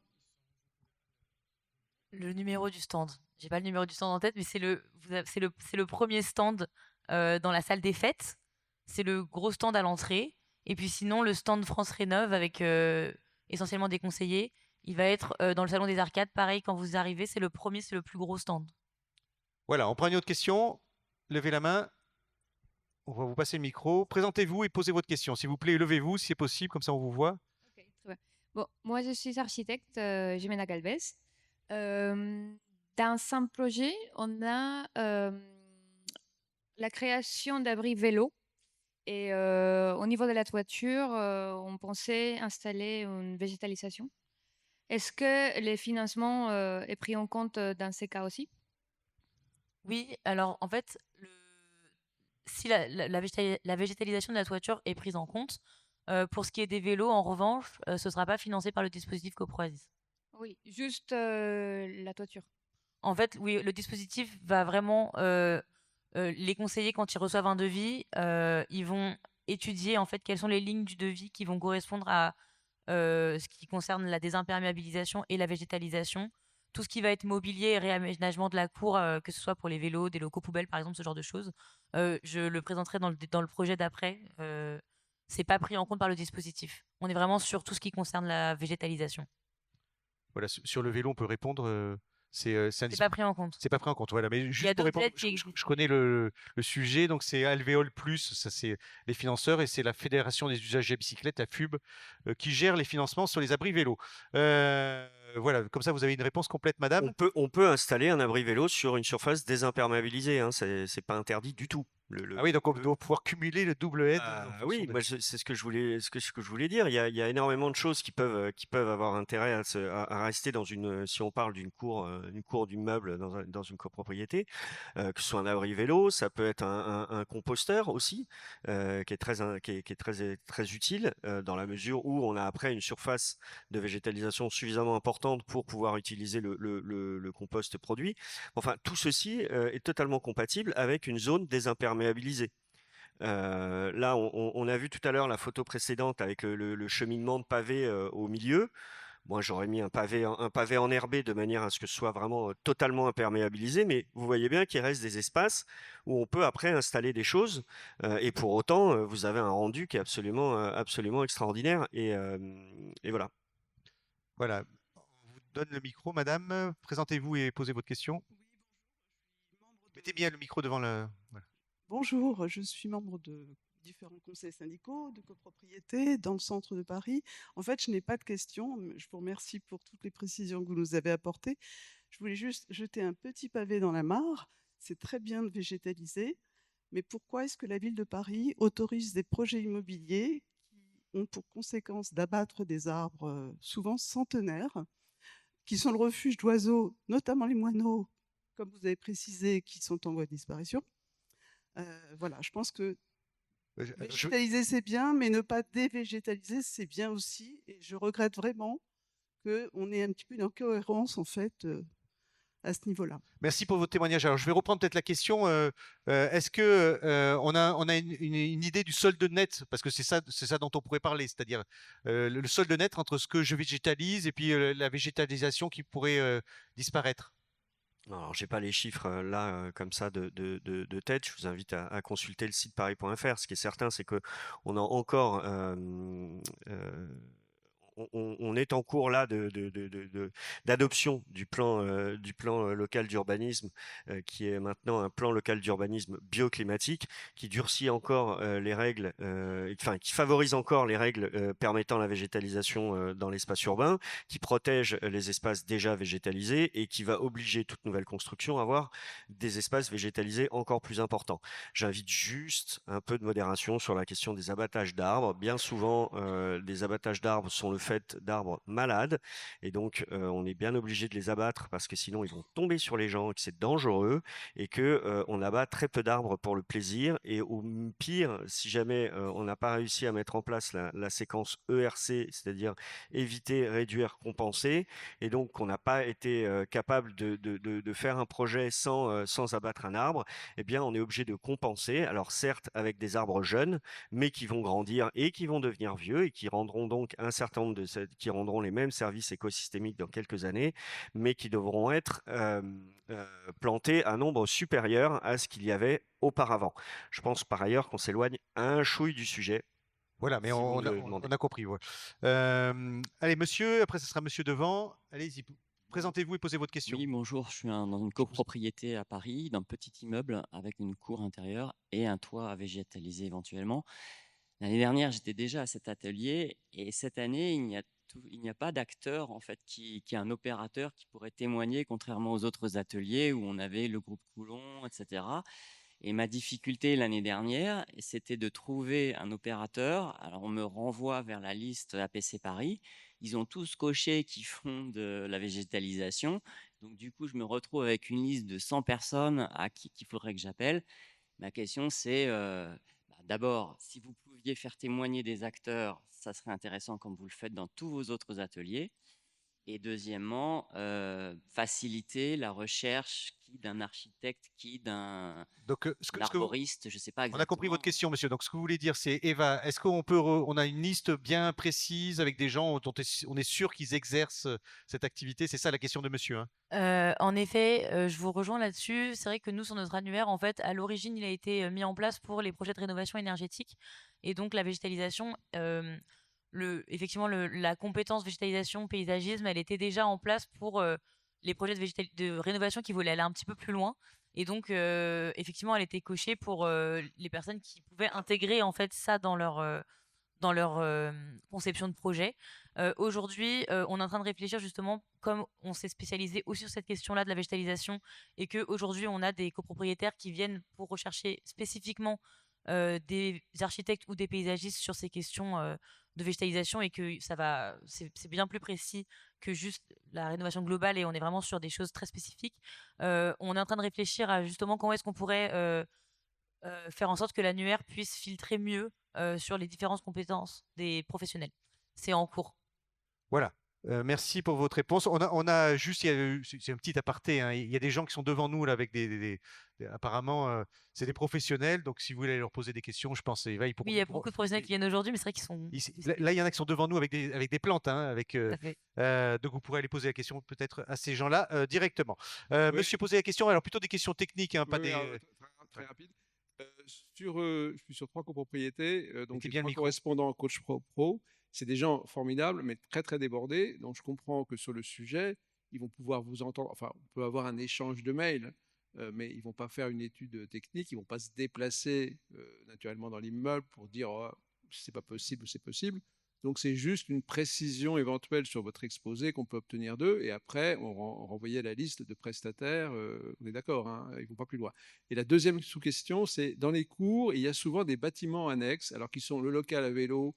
Le numéro du stand. J'ai pas le numéro du stand en tête, mais c'est le premier stand dans la salle des fêtes. C'est le gros stand à l'entrée. Et puis sinon, le stand France Rénov avec essentiellement des conseillers, il va être dans le salon des arcades. Pareil, quand vous arrivez, c'est le premier, c'est le plus gros stand. Voilà, on prend une autre question. Levez la main. On va vous passer le micro. Présentez-vous et posez votre question. S'il vous plaît, levez-vous si c'est possible, comme ça on vous voit. Ok, très bien. Bon, moi je suis architecte, Jimena Galvez. Dans un projet, on a la création d'abris vélo. Et au niveau de la toiture, on pensait installer une végétalisation. Est-ce que les financements est pris en compte dans ces cas aussi? Oui, alors en fait, si la végétalisation de la toiture est prise en compte. Pour ce qui est des vélos, en revanche, ce ne sera pas financé par le dispositif CoProASIS. Oui, juste la toiture. En fait, oui, le dispositif va vraiment les conseiller quand ils reçoivent un devis. Ils vont étudier en fait quelles sont les lignes du devis qui vont correspondre à ce qui concerne la désimperméabilisation et la végétalisation. Tout ce qui va être mobilier et réaménagement de la cour, que ce soit pour les vélos, des locaux poubelles par exemple, ce genre de choses. Je le présenterai dans le projet d'après. C'est pas pris en compte par le dispositif. On est vraiment sur tout ce qui concerne la végétalisation. Voilà, sur le vélo, on peut répondre. C'est C'est pas pris en compte. C'est pas pris en compte. Voilà, mais Il y a juste pour d'autres répondre, aides qui existent. je connais le sujet, donc c'est Alvéole Plus, ça c'est les financeurs, et c'est la Fédération des usagers bicyclettes, la FUB, qui gère les financements sur les abris vélos. Voilà, comme ça vous avez une réponse complète, madame. On peut installer un abri vélo sur une surface désimperméabilisée, hein, c'est pas interdit du tout. Ah oui, donc on doit pouvoir cumuler le double aide. Oui, moi, c'est ce que je voulais dire. Il y a énormément de choses qui peuvent avoir intérêt à rester dans si on parle d'une cour d'immeuble dans une copropriété, que ce soit un abri vélo, ça peut être un composteur aussi, qui est très utile dans la mesure où on a après une surface de végétalisation suffisamment importante pour pouvoir utiliser le compost produit. Enfin, tout ceci est totalement compatible avec une zone désimperméabilisée. Là, on a vu tout à l'heure la photo précédente avec le cheminement de pavés au milieu. Moi, j'aurais mis un pavé enherbé de manière à ce que ce soit vraiment totalement imperméabilisé, mais vous voyez bien qu'il reste des espaces où on peut après installer des choses, et pour autant, vous avez un rendu qui est absolument extraordinaire. Et voilà. Voilà. On vous donne le micro, madame. Présentez-vous et posez votre question. Oui, bonjour. Mettez bien le micro devant le. Voilà. Bonjour, je suis membre de différents conseils syndicaux de copropriété dans le centre de Paris. En fait, je n'ai pas de questions. Je vous remercie pour toutes les précisions que vous nous avez apportées. Je voulais juste jeter un petit pavé dans la mare. C'est très bien de végétaliser, mais pourquoi est-ce que la ville de Paris autorise des projets immobiliers qui ont pour conséquence d'abattre des arbres souvent centenaires, qui sont le refuge d'oiseaux, notamment les moineaux, comme vous avez précisé, qui sont en voie de disparition? Voilà, je pense que végétaliser, c'est bien, mais ne pas dévégétaliser, c'est bien aussi. Et je regrette vraiment qu'on ait un petit peu d'incohérence, en fait, à ce niveau-là. Merci pour votre témoignage. Alors, je vais reprendre peut-être la question. Est-ce que on a une idée du solde net? Parce que c'est ça dont on pourrait parler, c'est-à-dire le solde net entre ce que je végétalise et puis la végétalisation qui pourrait disparaître. Alors, j'ai pas les chiffres là comme ça de tête. Je vous invite à consulter le site paris.fr. Ce qui est certain, c'est que on a encore on est en cours là d'adoption du plan local d'urbanisme, qui est maintenant un plan local d'urbanisme bioclimatique, qui durcit encore les règles, qui favorise encore les règles permettant la végétalisation dans l'espace urbain, qui protège les espaces déjà végétalisés et qui va obliger toute nouvelle construction à avoir des espaces végétalisés encore plus importants. J'invite juste un peu de modération sur la question des abattages d'arbres. Bien souvent, des abattages d'arbres sont le fait d'arbres malades, et donc on est bien obligé de les abattre parce que sinon ils vont tomber sur les gens et que c'est dangereux, et que on abat très peu d'arbres pour le plaisir. Et au pire, si jamais on n'a pas réussi à mettre en place la séquence ERC, c'est-à-dire éviter, réduire, compenser, et donc qu'on n'a pas été capable de faire un projet sans abattre un arbre, eh bien on est obligé de compenser. Alors certes avec des arbres jeunes, mais qui vont grandir et qui vont devenir vieux et qui rendront donc un certain nombre qui rendront les mêmes services écosystémiques dans quelques années, mais qui devront être plantés à un nombre supérieur à ce qu'il y avait auparavant. Je pense par ailleurs qu'on s'éloigne un chouille du sujet. Voilà, mais si on a compris. Ouais. Allez, monsieur, après ce sera monsieur devant. Allez-y, présentez-vous et posez votre question. Oui, bonjour, je suis dans une copropriété à Paris, d'un petit immeuble avec une cour intérieure et un toit à végétaliser éventuellement. L'année dernière, j'étais déjà à cet atelier, et cette année, il n'y a pas d'acteur en fait qui est un opérateur qui pourrait témoigner, contrairement aux autres ateliers où on avait le groupe Coulon, etc. Et ma difficulté l'année dernière, c'était de trouver un opérateur. Alors on me renvoie vers la liste APC Paris. Ils ont tous coché qu'ils font de la végétalisation. Donc du coup, je me retrouve avec une liste de 100 personnes à qu'il faudrait que j'appelle. Ma question, c'est d'abord, si vous pouviez faire témoigner des acteurs, ça serait intéressant comme vous le faites dans tous vos autres ateliers. Et deuxièmement, faciliter la recherche d'un architecte, d'un Donc, ce que arboriste, je ne sais pas on exactement. a compris votre question, monsieur. Donc, ce que vous voulez dire, c'est, Eva, est-ce qu'on on a une liste bien précise avec des gens dont on est sûr qu'ils exercent cette activité? C'est ça la question de monsieur, hein. En effet, je vous rejoins là-dessus. C'est vrai que nous, sur notre annuaire, en fait, à l'origine, il a été mis en place pour les projets de rénovation énergétique. Et donc, la végétalisation, effectivement, la compétence végétalisation, paysagisme, elle était déjà en place pour les projets de rénovation qui voulaient aller un petit peu plus loin. Et donc, effectivement, elle était cochée pour les personnes qui pouvaient intégrer en fait ça dans leur conception de projet. Aujourd'hui, on est en train de réfléchir justement, comme on s'est spécialisé aussi sur cette question-là de la végétalisation, et qu'aujourd'hui, on a des copropriétaires qui viennent pour rechercher spécifiquement des architectes ou des paysagistes sur ces questions de végétalisation, et que c'est bien plus précis que juste la rénovation globale, et on est vraiment sur des choses très spécifiques. On est en train de réfléchir à justement comment est-ce qu'on pourrait faire en sorte que l'annuaire puisse filtrer mieux sur les différentes compétences des professionnels. C'est en cours. Voilà. Merci pour votre réponse. On a juste, c'est un petit aparté, hein. Il y a des gens qui sont devant nous là avec apparemment, c'est des professionnels. Donc, si vous voulez leur poser des questions, je pense, Eva, Oui, il y a beaucoup de professionnels qui viennent aujourd'hui, mais c'est vrai qu'ils sont. Là, il y en a qui sont devant nous avec des plantes, hein, Tout à fait. donc vous pourrez aller poser la question peut-être à ces gens-là directement. Oui. Monsieur posait la question, alors plutôt des questions techniques, hein, pas Oui, des. alors, très rapide. Je suis sur 3 copropriétés, donc Mettez j'ai bien le 3 micro. correspondants coach pro. C'est des gens formidables, mais très très débordés. Donc je comprends que sur le sujet, ils vont pouvoir vous entendre. Enfin, on peut avoir un échange de mails, mais ils vont pas faire une étude technique. Ils vont pas se déplacer naturellement dans l'immeuble pour dire oh, c'est pas possible ou c'est possible. Donc c'est juste une précision éventuelle sur votre exposé qu'on peut obtenir d'eux, et après on renvoyait la liste de prestataires. On est d'accord, hein, ils vont pas plus loin. Et la deuxième sous-question, c'est dans les cours, il y a souvent des bâtiments annexes, alors qui sont le local à vélo,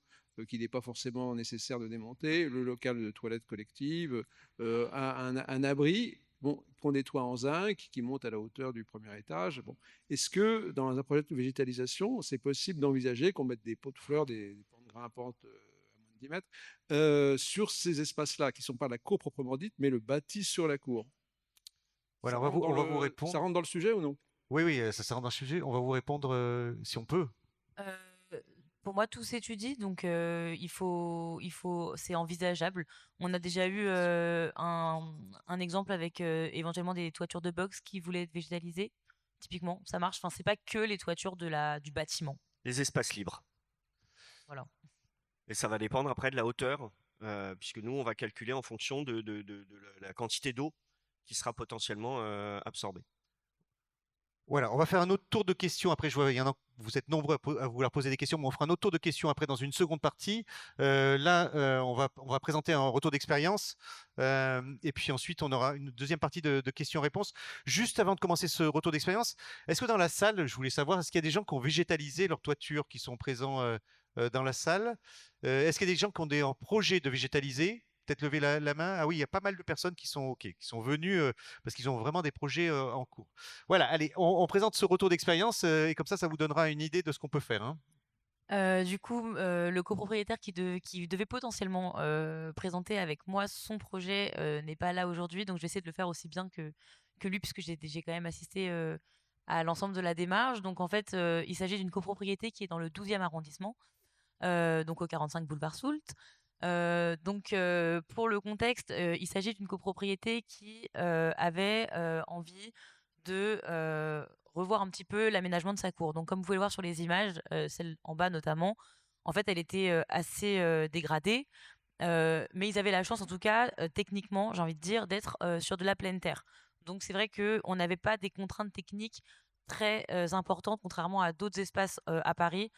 qu'il n'est pas forcément nécessaire de démonter, le local de toilettes collectives, un abri. Bon, ils font des toits en zinc qui montent à la hauteur du premier étage. Bon. Est-ce que dans un projet de végétalisation, c'est possible d'envisager qu'on mette des pots de fleurs, des plantes grimpantes à moins de 10 mètres, sur ces espaces-là, qui ne sont pas la cour proprement dite, mais le bâti sur la cour? Voilà, on va vous répondre. Ça rentre dans le sujet ou non? Oui, ça rentre dans le sujet. On va vous répondre si on peut. Pour moi, tout s'étudie, donc c'est envisageable. On a déjà eu un exemple avec éventuellement des toitures de box qui voulaient être végétalisées. Typiquement, ça marche. Enfin, c'est pas que les toitures du bâtiment. Les espaces libres. Voilà. Et ça va dépendre après de la hauteur, puisque nous, on va calculer en fonction de la quantité d'eau qui sera potentiellement absorbée. Voilà, on va faire un autre tour de questions. Après, je vois, vous êtes nombreux à vouloir poser des questions, mais on fera un autre tour de questions après dans une seconde partie. On va présenter un retour d'expérience. Et puis ensuite, on aura une deuxième partie de questions-réponses. Juste avant de commencer ce retour d'expérience, est-ce que dans la salle, je voulais savoir, est-ce qu'il y a des gens qui ont végétalisé leur toiture, qui sont présents dans la salle? Est-ce qu'il y a des gens qui ont des projets de végétaliser? Peut-être lever la main. Ah oui, il y a pas mal de personnes qui sont qui sont venues parce qu'ils ont vraiment des projets en cours. Voilà, allez, on présente ce retour d'expérience et comme ça vous donnera une idée de ce qu'on peut faire, hein. Du coup, le copropriétaire qui devait potentiellement présenter avec moi son projet n'est pas là aujourd'hui, donc je vais essayer de le faire aussi bien que lui, puisque j'ai quand même assisté à l'ensemble de la démarche. Donc en fait, il s'agit d'une copropriété qui est dans le 12e arrondissement, donc au 45 boulevard Soult. Donc pour le contexte, il s'agit d'une copropriété qui avait envie de revoir un petit peu l'aménagement de sa cour. Donc comme vous pouvez le voir sur les images, celle en bas notamment, en fait elle était assez dégradée, mais ils avaient la chance en tout cas techniquement, j'ai envie de dire, d'être sur de la pleine terre. Donc c'est vrai qu'on n'avait pas des contraintes techniques très importantes, contrairement à d'autres espaces à Paris.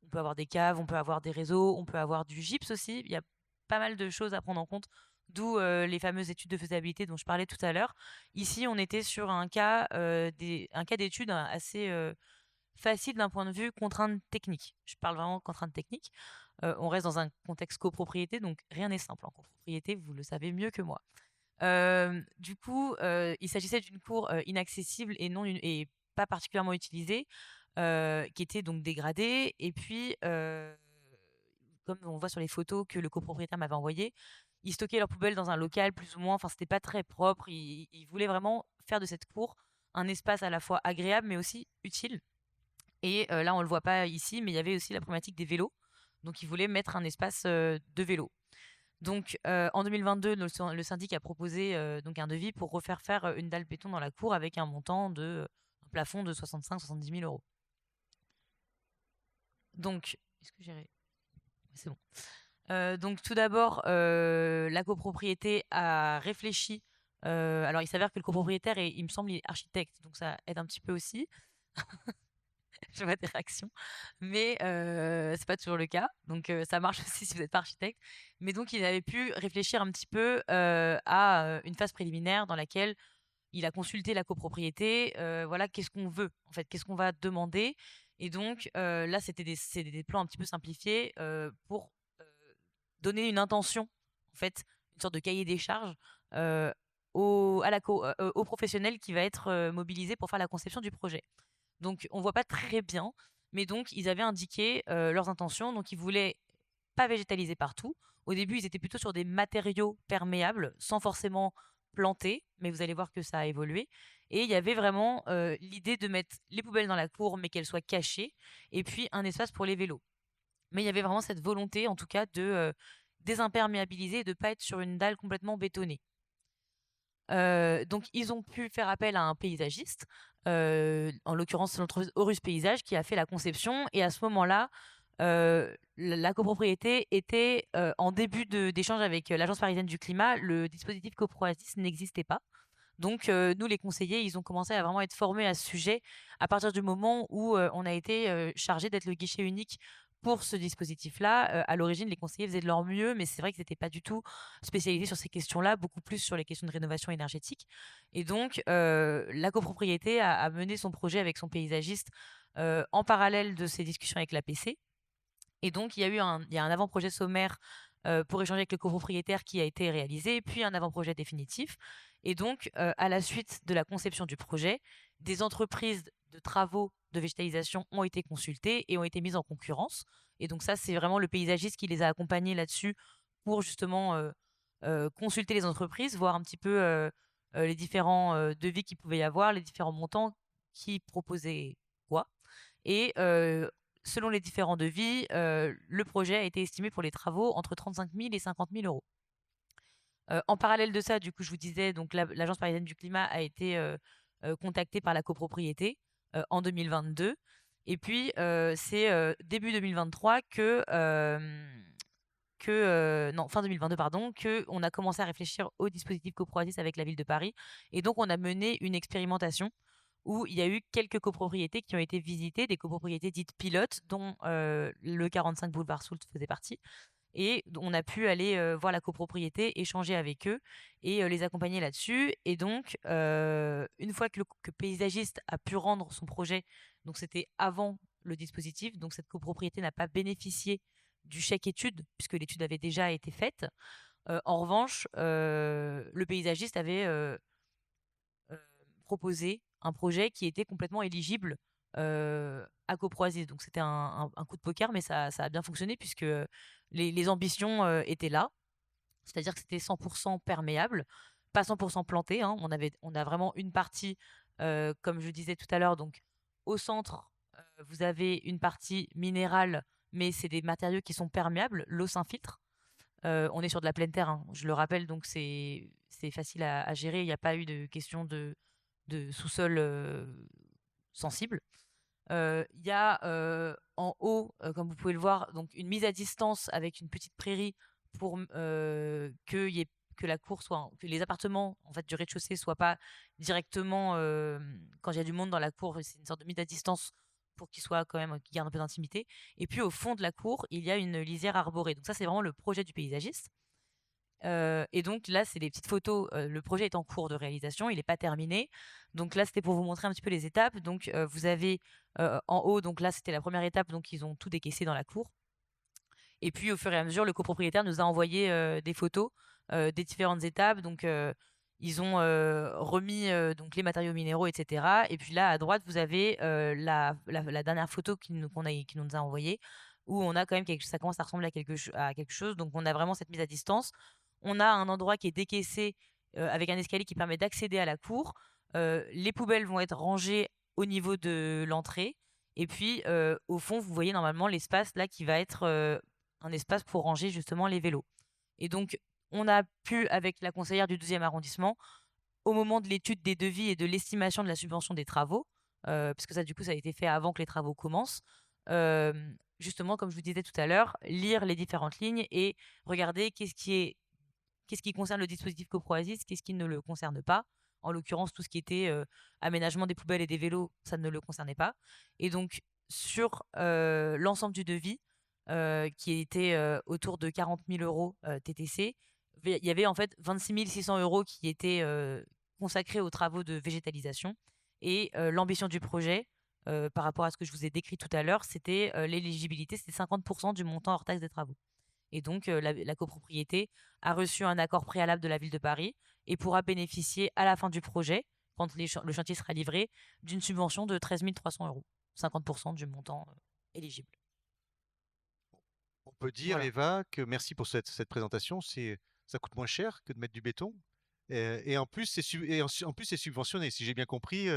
On peut avoir des caves, on peut avoir des réseaux, on peut avoir du gypse aussi. Il y a pas mal de choses à prendre en compte, d'où les fameuses études de faisabilité dont je parlais tout à l'heure. Ici, on était sur un cas d'étude assez facile d'un point de vue contrainte technique. Je parle vraiment contrainte technique. On reste dans un contexte copropriété, donc rien n'est simple en copropriété, vous le savez mieux que moi. Du coup, il s'agissait d'une cour inaccessible et pas particulièrement utilisés, qui étaient donc dégradés. Et puis, comme on voit sur les photos que le copropriétaire m'avait envoyées, ils stockaient leurs poubelles dans un local plus ou moins. Enfin, c'était pas très propre. Ils voulaient vraiment faire de cette cour un espace à la fois agréable mais aussi utile. Et là, on le voit pas ici, mais il y avait aussi la problématique des vélos. Donc, ils voulaient mettre un espace de vélo. Donc, en 2022, le syndic a proposé donc un devis pour refaire faire une dalle béton dans la cour avec un plafond de 65-70 000 euros. Donc, est-ce que j'ai... C'est bon. Donc, tout d'abord, la copropriété a réfléchi. Alors, il s'avère que le copropriétaire, il me semble, il est architecte, donc ça aide un petit peu aussi. Je vois des réactions, mais c'est pas toujours le cas. Donc ça marche aussi si vous n'êtes pas architecte. Mais donc il avait pu réfléchir un petit peu à une phase préliminaire dans laquelle il a consulté la copropriété. Voilà, qu'est-ce qu'on veut en fait, qu'est-ce qu'on va demander. Et donc là, c'était des plans un petit peu simplifiés pour donner une intention, en fait, une sorte de cahier des charges au professionnel qui va être mobilisé pour faire la conception du projet. Donc, on voit pas très bien, mais donc, ils avaient indiqué leurs intentions. Donc, ils voulaient pas végétaliser partout. Au début, ils étaient plutôt sur des matériaux perméables, sans forcément planter, mais vous allez voir que ça a évolué. Et il y avait vraiment l'idée de mettre les poubelles dans la cour, mais qu'elles soient cachées, et puis un espace pour les vélos. Mais il y avait vraiment cette volonté, en tout cas, de désimperméabiliser et de pas être sur une dalle complètement bétonnée. Donc, ils ont pu faire appel à un paysagiste, en l'occurrence l'entreprise Horus Paysage, qui a fait la conception. Et à ce moment-là, la copropriété était en début d'échange avec l'Agence parisienne du climat. Le dispositif CoproAzis n'existait pas. Donc, nous, les conseillers, ils ont commencé à vraiment être formés à ce sujet à partir du moment où on a été chargé d'être le guichet unique pour ce dispositif-là. À l'origine, les conseillers faisaient de leur mieux, mais c'est vrai qu'ils n'étaient pas du tout spécialisés sur ces questions-là, beaucoup plus sur les questions de rénovation énergétique. Et donc, la copropriété a mené son projet avec son paysagiste en parallèle de ces discussions avec l'APC. Et donc, il y a un avant-projet sommaire pour échanger avec le copropriétaire qui a été réalisé, puis un avant-projet définitif. Et donc, à la suite de la conception du projet, des entreprises de travaux de végétalisation ont été consultées et ont été mises en concurrence. Et donc ça, c'est vraiment le paysagiste qui les a accompagnés là-dessus pour justement consulter les entreprises, voir un petit peu les différents devis qu'il pouvait y avoir, les différents montants qui proposaient quoi. Et selon les différents devis, le projet a été estimé pour les travaux entre 35 000 et 50 000 euros. En parallèle de ça, du coup, je vous disais, donc l'Agence parisienne du climat a été contactée par la copropriété en 2022. Et puis, c'est début 2023 fin 2022, pardon, qu'on a commencé à réfléchir au dispositif CoproAzis avec la ville de Paris. Et donc, on a mené une expérimentation où il y a eu quelques copropriétés qui ont été visitées, des copropriétés dites pilotes, dont le 45 boulevard Soult faisait partie. Et on a pu aller voir la copropriété, échanger avec eux et les accompagner là-dessus. Et donc, une fois que le paysagiste a pu rendre son projet, donc c'était avant le dispositif, donc cette copropriété n'a pas bénéficié du chèque étude, puisque l'étude avait déjà été faite. En revanche, le paysagiste avait proposé un projet qui était complètement éligible à CoproAzis. Donc c'était un coup de poker, mais ça a bien fonctionné puisque les ambitions étaient là. C'est-à-dire que c'était 100% perméable, pas 100% planté. Hein. On a vraiment une partie, comme je disais tout à l'heure, donc au centre, vous avez une partie minérale, mais c'est des matériaux qui sont perméables, l'eau s'infiltre. On est sur de la pleine terre, hein, je le rappelle, donc c'est facile à gérer. Il n'y a pas eu de question de sous-sol sensible. Il y a en haut, comme vous pouvez le voir, donc une mise à distance avec une petite prairie pour que la cour que les appartements en fait du rez-de-chaussée soient pas directement quand il y a du monde dans la cour. C'est une sorte de mise à distance pour qu'il garde un peu d'intimité. Et puis au fond de la cour, il y a une lisière arborée. Donc ça, c'est vraiment le projet du paysagiste. Et donc là, c'est des petites photos. Le projet est en cours de réalisation, il n'est pas terminé. Donc là, c'était pour vous montrer un petit peu les étapes. Donc vous avez en haut, donc là, c'était la première étape. Donc ils ont tout décaissé dans la cour. Et puis au fur et à mesure, le copropriétaire nous a envoyé des photos des différentes étapes. Donc Ils ont remis donc les matériaux minéraux, etc. Et puis là, à droite, vous avez la dernière photo qu'il nous a envoyée, où on a quand même ça commence à ressembler à quelque chose. Donc on a vraiment cette mise à distance. On a un endroit qui est décaissé avec un escalier qui permet d'accéder à la cour. Les poubelles vont être rangées au niveau de l'entrée. Et puis, au fond, vous voyez normalement l'espace là qui va être un espace pour ranger justement les vélos. Et donc, on a pu, avec la conseillère du 12e arrondissement, au moment de l'étude des devis et de l'estimation de la subvention des travaux, parce que ça, du coup, ça a été fait avant que les travaux commencent, justement, comme je vous disais tout à l'heure, lire les différentes lignes et regarder qu'est-ce qui concerne le dispositif CoproASIS, qu'est-ce qui ne le concerne pas. En l'occurrence, tout ce qui était aménagement des poubelles et des vélos, ça ne le concernait pas. Et donc, sur l'ensemble du devis, qui était autour de 40 000 euros TTC, il y avait en fait 26 600 euros qui étaient consacrés aux travaux de végétalisation. Et l'ambition du projet, par rapport à ce que je vous ai décrit tout à l'heure, c'était l'éligibilité, c'était 50% du montant hors taxe des travaux. Et donc, la copropriété a reçu un accord préalable de la ville de Paris et pourra bénéficier à la fin du projet, quand le chantier sera livré, d'une subvention de 13 300 euros, 50% du montant éligible. On peut dire, Voilà. Eva, que merci pour cette présentation. Ça coûte moins cher que de mettre du béton. Et en plus, c'est subventionné, si j'ai bien compris.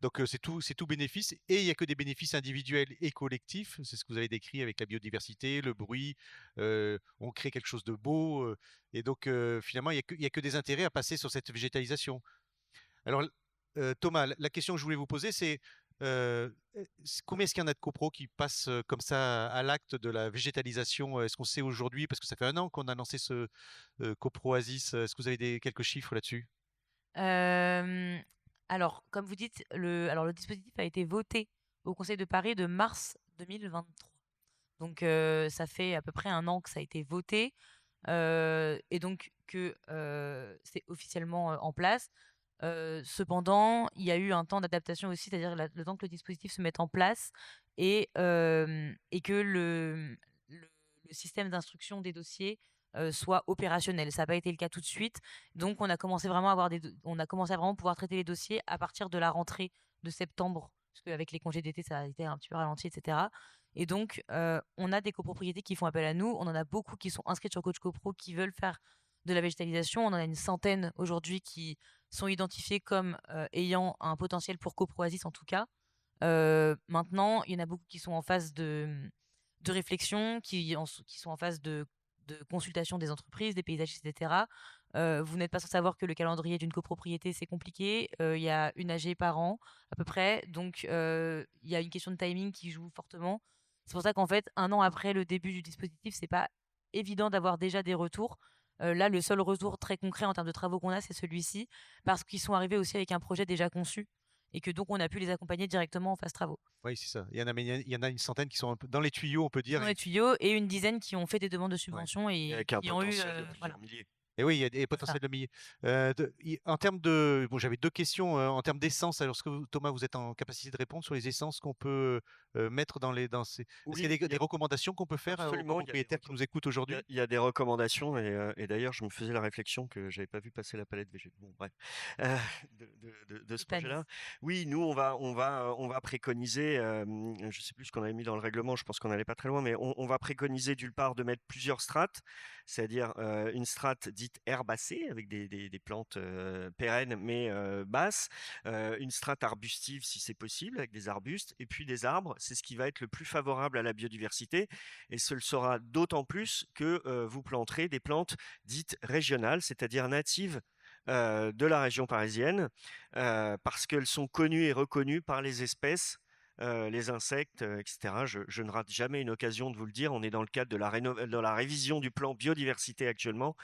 Donc, c'est tout bénéfice. Et il n'y a que des bénéfices individuels et collectifs. C'est ce que vous avez décrit avec la biodiversité, le bruit. On crée quelque chose de beau. Et donc, finalement, il n'y a que des intérêts à passer sur cette végétalisation. Alors, Thomas, la question que je voulais vous poser, c'est combien est-ce qu'il y en a de copros qui passent comme ça à l'acte de la végétalisation? Est-ce qu'on sait aujourd'hui, parce que ça fait 1 an qu'on a lancé ce CoproASIS, est-ce que vous avez quelques chiffres là-dessus? Alors, comme vous dites, le dispositif a été voté au Conseil de Paris de mars 2023. Donc, ça fait à peu près 1 an que ça a été voté et donc que c'est officiellement en place. Cependant, il y a eu un temps d'adaptation aussi, c'est-à-dire le temps que le dispositif se mette en place et que le système d'instruction des dossiers soit opérationnel. Ça n'a pas été le cas tout de suite. Donc, on a commencé vraiment à vraiment pouvoir traiter les dossiers à partir de la rentrée de septembre, parce qu'avec les congés d'été, ça a été un petit peu ralenti, etc. Et donc, on a des copropriétés qui font appel à nous. On en a beaucoup qui sont inscrites sur Coach Copro qui veulent faire de la végétalisation. On en a une centaine aujourd'hui qui sont identifiés comme ayant un potentiel pour CoproASIS en tout cas. Maintenant, il y en a beaucoup qui sont en phase de réflexion, qui sont en phase de consultation des entreprises, des paysagistes, etc. Vous n'êtes pas sans savoir que le calendrier d'une copropriété, c'est compliqué. Il y a une AG par an, à peu près. Donc, il y a une question de timing qui joue fortement. C'est pour ça qu'en fait, 1 an après le début du dispositif, c'est pas évident d'avoir déjà des retours. Là, le seul retour très concret en termes de travaux qu'on a, c'est celui-ci, parce qu'ils sont arrivés aussi avec un projet déjà conçu et que donc on a pu les accompagner directement en phase travaux. Oui, c'est ça. Il y en a une centaine qui sont un peu dans les tuyaux, on peut dire. Dans les tuyaux, et une dizaine qui ont fait des demandes de subventions Et avec et un qui ont eu. potentiel de Voilà. plusieurs milliers. Et oui, il y a des potentiels de milliers. En termes de, bon, j'avais 2 questions en termes d'essence. Alors, est-ce que Thomas, vous êtes en capacité de répondre sur les essences qu'on peut mettre dans ces. Est-ce qu'il y a des recommandations qu'on peut faire aux Absolument, il y a des propriétaires qui nous écoutent aujourd'hui? Il y a des recommandations et d'ailleurs, je me faisais la réflexion que j'avais pas vu passer la palette végétale. Bon, bref, de ce projet-là. Oui, nous, on va préconiser. Je sais plus ce qu'on avait mis dans le règlement. Je pense qu'on n'allait pas très loin, mais on va préconiser d'une part de mettre plusieurs strates, c'est-à-dire une strate dite herbacée avec des plantes pérennes mais basses, une strate arbustive si c'est possible avec des arbustes et puis des arbres. C'est ce qui va être le plus favorable à la biodiversité et ce le sera d'autant plus que vous planterez des plantes dites régionales, c'est-à-dire natives de la région parisienne parce qu'elles sont connues et reconnues par les espèces, les insectes, etc. Je ne rate jamais une occasion de vous le dire. On est dans le cadre de la révision du plan biodiversité actuellement.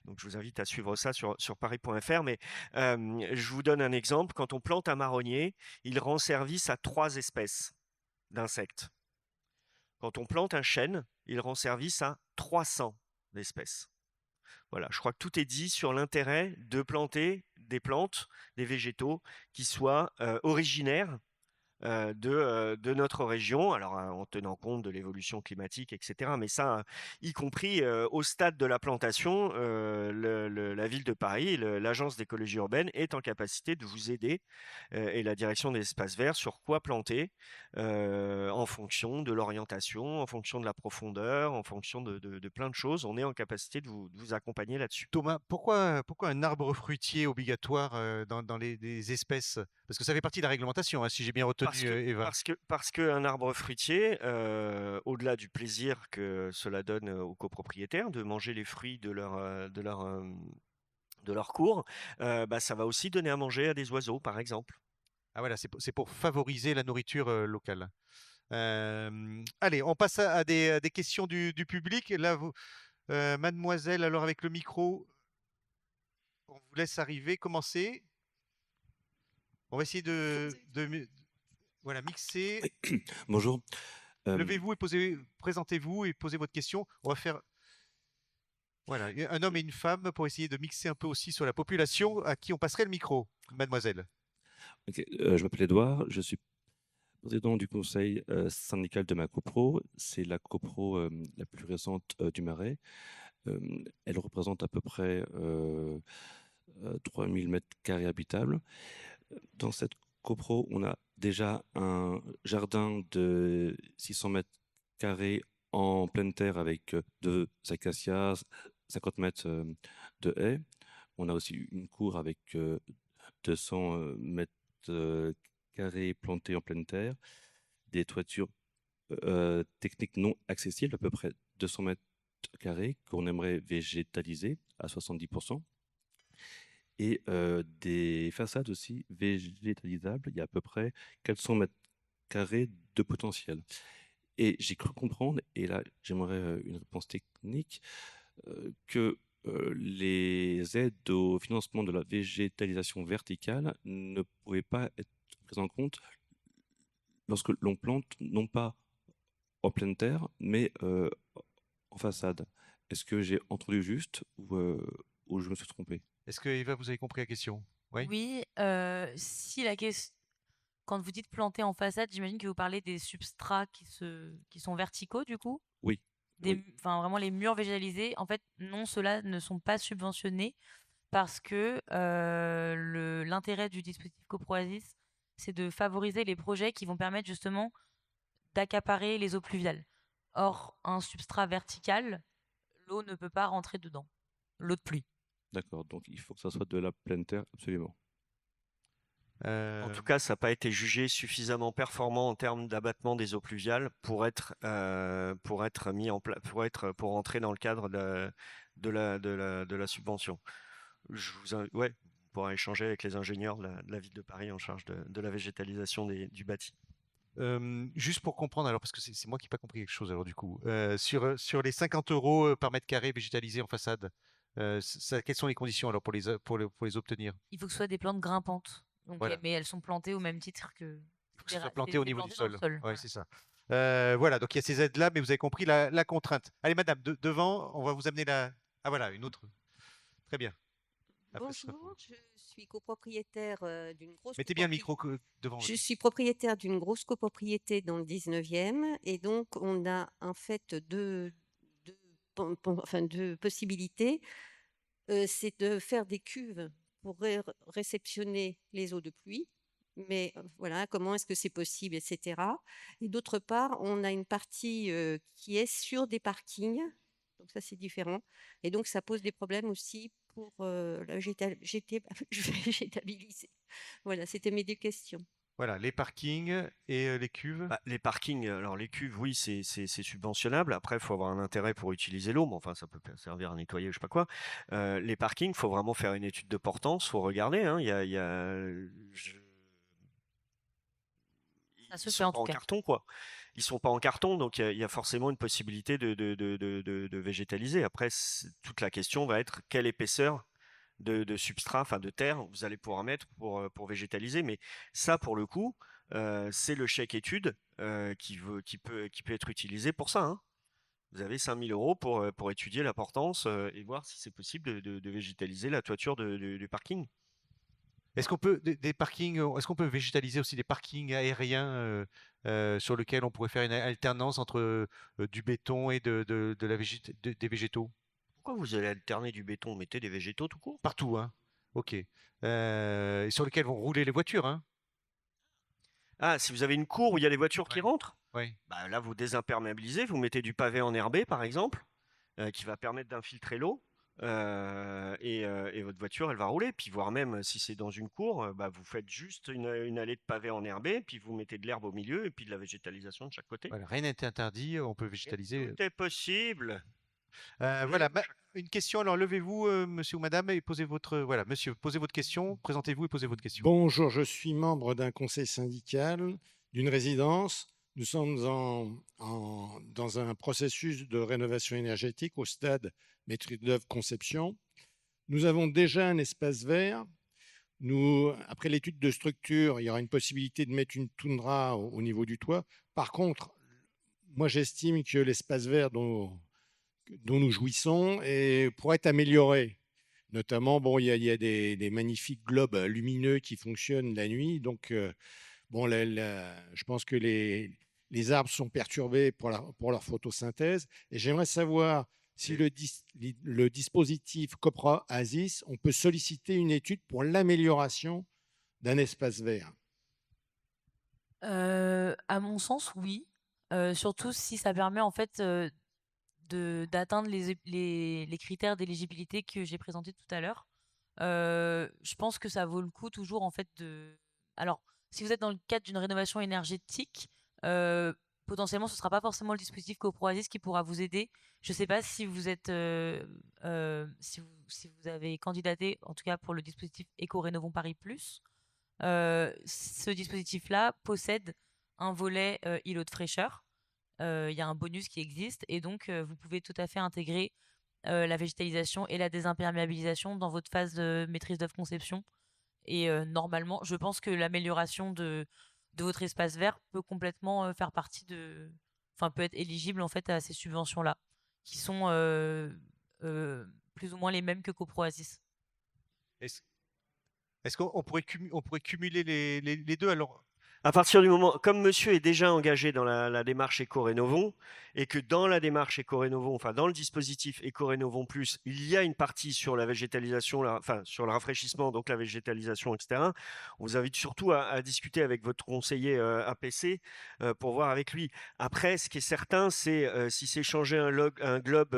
Donc, je vous invite à suivre ça sur paris.fr. Mais je vous donne un exemple. Quand on plante un marronnier, il rend service à 3 espèces d'insectes. Quand on plante un chêne, il rend service à 300 espèces. Voilà, je crois que tout est dit sur l'intérêt de planter des plantes, des végétaux qui soient originaires de notre région, alors en tenant compte de l'évolution climatique, etc. Mais ça, y compris au stade de la plantation, la ville de Paris, l'agence d'écologie urbaine est en capacité de vous aider et la direction des espaces verts sur quoi planter en fonction de l'orientation, en fonction de la profondeur, en fonction de plein de choses. On est en capacité de vous accompagner là-dessus. Thomas, pourquoi un arbre fruitier obligatoire dans les espèces? Parce que ça fait partie de la réglementation, hein, si j'ai bien retenu, Eva. Parce qu'un arbre fruitier, au-delà du plaisir que cela donne aux copropriétaires de manger les fruits de leur cour, ça va aussi donner à manger à des oiseaux, par exemple. Ah voilà, c'est pour favoriser la nourriture locale. Allez, on passe à des questions du public. Là, mademoiselle, alors avec le micro, on vous laisse arriver, commencer. On va essayer voilà, mixer. Bonjour. Levez-vous et présentez-vous et posez votre question. On va faire voilà, un homme et une femme pour essayer de mixer un peu aussi sur la population à qui on passerait le micro. Mademoiselle. Okay. Je m'appelle Edouard, je suis président du conseil syndical de ma copro. C'est la copro la plus récente du Marais. Elle représente à peu près 3000 mètres carrés habitables. Dans cette copro, on a déjà un jardin de 600 mètres carrés en pleine terre avec 2 acacias, 50 mètres de haies. On a aussi une cour avec 200 mètres carrés plantés en pleine terre, des toitures techniques non accessibles, à peu près 200 mètres carrés, qu'on aimerait végétaliser à 70%. Et des façades aussi végétalisables, il y a à peu près 400 mètres carrés de potentiel. Et j'ai cru comprendre, et là j'aimerais une réponse technique, que les aides au financement de la végétalisation verticale ne pouvaient pas être prises en compte lorsque l'on plante non pas en pleine terre, mais en façade. Est-ce que j'ai entendu juste ou je me suis trompé? Est-ce que Eva, vous avez compris la question? Oui, si la question, quand vous dites planter en façade, j'imagine que vous parlez des substrats qui sont verticaux du coup? Oui. Enfin, vraiment les murs végétalisés. En fait, non, ceux-là ne sont pas subventionnés parce que l'intérêt du dispositif CoproASIS, c'est de favoriser les projets qui vont permettre justement d'accaparer les eaux pluviales. Or, un substrat vertical, l'eau ne peut pas rentrer dedans, l'eau de pluie. D'accord, donc il faut que ça soit de la pleine terre, absolument. En tout cas, ça n'a pas été jugé suffisamment performant en termes d'abattement des eaux pluviales pour mis en place, pour entrer dans le cadre de la subvention. On pourra échanger avec les ingénieurs de la ville de Paris en charge de la végétalisation du bâti. Juste pour comprendre, alors parce que c'est moi qui n'ai pas compris quelque chose alors du coup, sur les 50 € par mètre carré végétalisé en façade, quelles sont les conditions alors pour les obtenir? Il faut que ce soit des plantes grimpantes. Donc, voilà. Mais elles sont plantées au même titre que. Il faut que ce soit planté au niveau du sol. Oui, voilà. C'est ça. Voilà, donc il y a ces aides-là, mais vous avez compris la contrainte. Allez, madame, devant, on va vous amener la. Ah voilà, une autre. Très bien. Après, bonjour, je suis copropriétaire d'une grosse. Mettez bien le micro devant vous. Je suis propriétaire d'une grosse copropriété dans le 19e et donc on a en fait deux possibilités. C'est de faire des cuves pour réceptionner les eaux de pluie. Mais voilà, comment est-ce que c'est possible, etc. Et d'autre part, on a une partie qui est sur des parkings. Donc ça, c'est différent. Et donc, ça pose des problèmes aussi pour la végétabiliser. Voilà, c'était mes deux questions. Voilà, les parkings et les cuves. Les parkings, alors les cuves, oui, c'est subventionnable. Après, il faut avoir un intérêt pour utiliser l'eau, mais enfin, ça peut servir à nettoyer, je sais pas quoi. Les parkings, il faut vraiment faire une étude de portance, il faut regarder. Hein, ça se fait en tout cas. Carton, quoi. Ils sont pas en carton, donc il y a forcément une possibilité de végétaliser. Après, toute la question va être quelle épaisseur de substrat, enfin de terre, vous allez pouvoir mettre pour végétaliser. Mais ça, pour le coup, c'est le chèque étude qui peut être utilisé pour ça. Hein. Vous avez 5 000 € pour étudier la portance et voir si c'est possible de végétaliser la toiture du parking. Est-ce qu'on peut des parkings, est-ce qu'on peut végétaliser aussi des parkings aériens sur lesquels on pourrait faire une alternance entre du béton et des végétaux? Pourquoi vous allez alterner du béton? Mettez des végétaux tout court. Partout, hein. Ok. Et sur lesquels vont rouler les voitures, hein. Ah, si vous avez une cour où il y a les voitures qui rentrent, Oui. bah là vous désimperméabilisez, vous mettez du pavé enherbé par exemple, qui va permettre d'infiltrer l'eau. Et votre voiture, elle va rouler. Puis voire même si c'est dans une cour, bah, vous faites juste une allée de pavés enherbés, puis vous mettez de l'herbe au milieu et puis de la végétalisation de chaque côté. Voilà, rien n'est interdit, on peut Et végétaliser. tout est possible. Voilà, une question. Alors levez-vous, monsieur ou madame, et posez votre. Voilà, monsieur, posez votre question, présentez-vous et posez votre question. Bonjour, je suis membre d'un conseil syndical d'une résidence. Nous sommes dans un processus de rénovation énergétique au stade maîtrise d'œuvre conception. Nous avons déjà un espace vert. Après l'étude de structure, il y aura une possibilité de mettre une toundra au niveau du toit. Par contre, moi j'estime que l'espace vert dont nous jouissons pourrait être amélioré. Notamment, bon, il y a des magnifiques globes lumineux qui fonctionnent la nuit. Donc, bon, je pense que les arbres sont perturbés pour leur photosynthèse. Et j'aimerais savoir si le dispositif COPRA-ASIS, on peut solliciter une étude pour l'amélioration d'un espace vert. À mon sens, oui. Surtout si ça permet en fait d'atteindre les critères d'éligibilité que j'ai présentés tout à l'heure. Je pense que ça vaut le coup toujours en fait de. Alors, si vous êtes dans le cadre d'une rénovation énergétique, potentiellement ce ne sera pas forcément le dispositif CoProASIS qui pourra vous aider. Je ne sais pas si vous êtes si vous avez candidaté en tout cas pour le dispositif Éco-Rénovons Paris Plus. Ce dispositif-là possède un volet îlot de fraîcheur. Il y a un bonus qui existe et donc vous pouvez tout à fait intégrer la végétalisation et la désimperméabilisation dans votre phase de maîtrise d'œuvre conception. Et normalement, je pense que l'amélioration de votre espace vert peut complètement faire partie peut être éligible en fait à ces subventions-là, qui sont plus ou moins les mêmes que CoProASIS. Est-ce qu'on pourrait cumuler les deux alors? À partir du moment, comme monsieur est déjà engagé dans la démarche Éco-Rénovons, et que dans la démarche Éco-Rénovons, enfin dans le dispositif Éco-Rénovons Plus, il y a une partie sur la végétalisation, enfin sur le rafraîchissement, donc la végétalisation, etc. On vous invite surtout à discuter avec votre conseiller APC pour voir avec lui. Après, ce qui est certain, c'est si c'est changer un globe,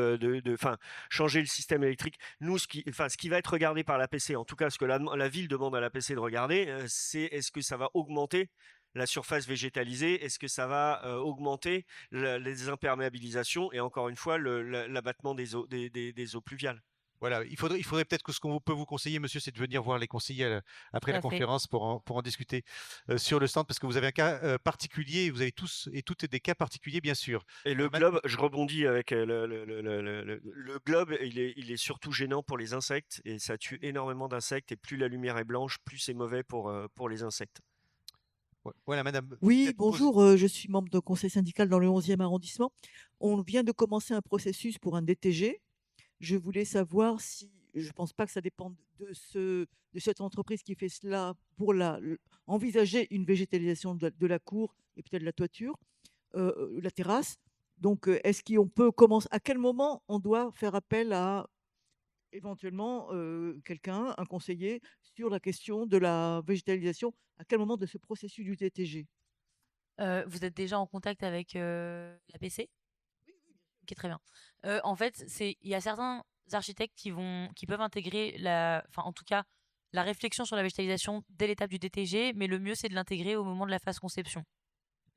changer le système électrique. Nous, ce qui va être regardé par l'APC, en tout cas ce que la ville demande à l'APC de regarder, c'est est-ce que ça va augmenter la surface végétalisée, est-ce que ça va augmenter les imperméabilisations et encore une fois l'abattement des eaux pluviales? Voilà, il faudrait peut-être que ce qu'on peut vous conseiller, monsieur, c'est de venir voir les conseillers après la conférence pour en discuter sur le stand, parce que vous avez un cas particulier, vous avez tous et toutes des cas particuliers, bien sûr. Et le globe, je rebondis avec le globe, il est surtout gênant pour les insectes et ça tue énormément d'insectes et plus la lumière est blanche, plus c'est mauvais pour les insectes. Voilà, madame. Oui, bonjour, je suis membre de conseil syndical dans le 11e arrondissement. On vient de commencer un processus pour un DTG. Je voulais savoir si, je ne pense pas que ça dépende de cette entreprise qui fait cela pour envisager une végétalisation de la cour et peut-être la toiture, la terrasse. Donc, est-ce qu'on peut commencer, à quel moment on doit faire appel à éventuellement quelqu'un, un conseiller, sur la question de la végétalisation, à quel moment de ce processus du DTG? Vous êtes déjà en contact avec l'APC? Oui. Ok, très bien. En fait, il y a certains architectes qui peuvent intégrer en tout cas, la réflexion sur la végétalisation dès l'étape du DTG, mais le mieux, c'est de l'intégrer au moment de la phase conception,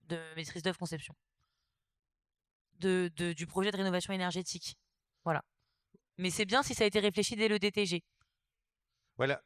de maîtrise d'œuvre conception, du projet de rénovation énergétique. Voilà. Mais c'est bien si ça a été réfléchi dès le DTG. Voilà.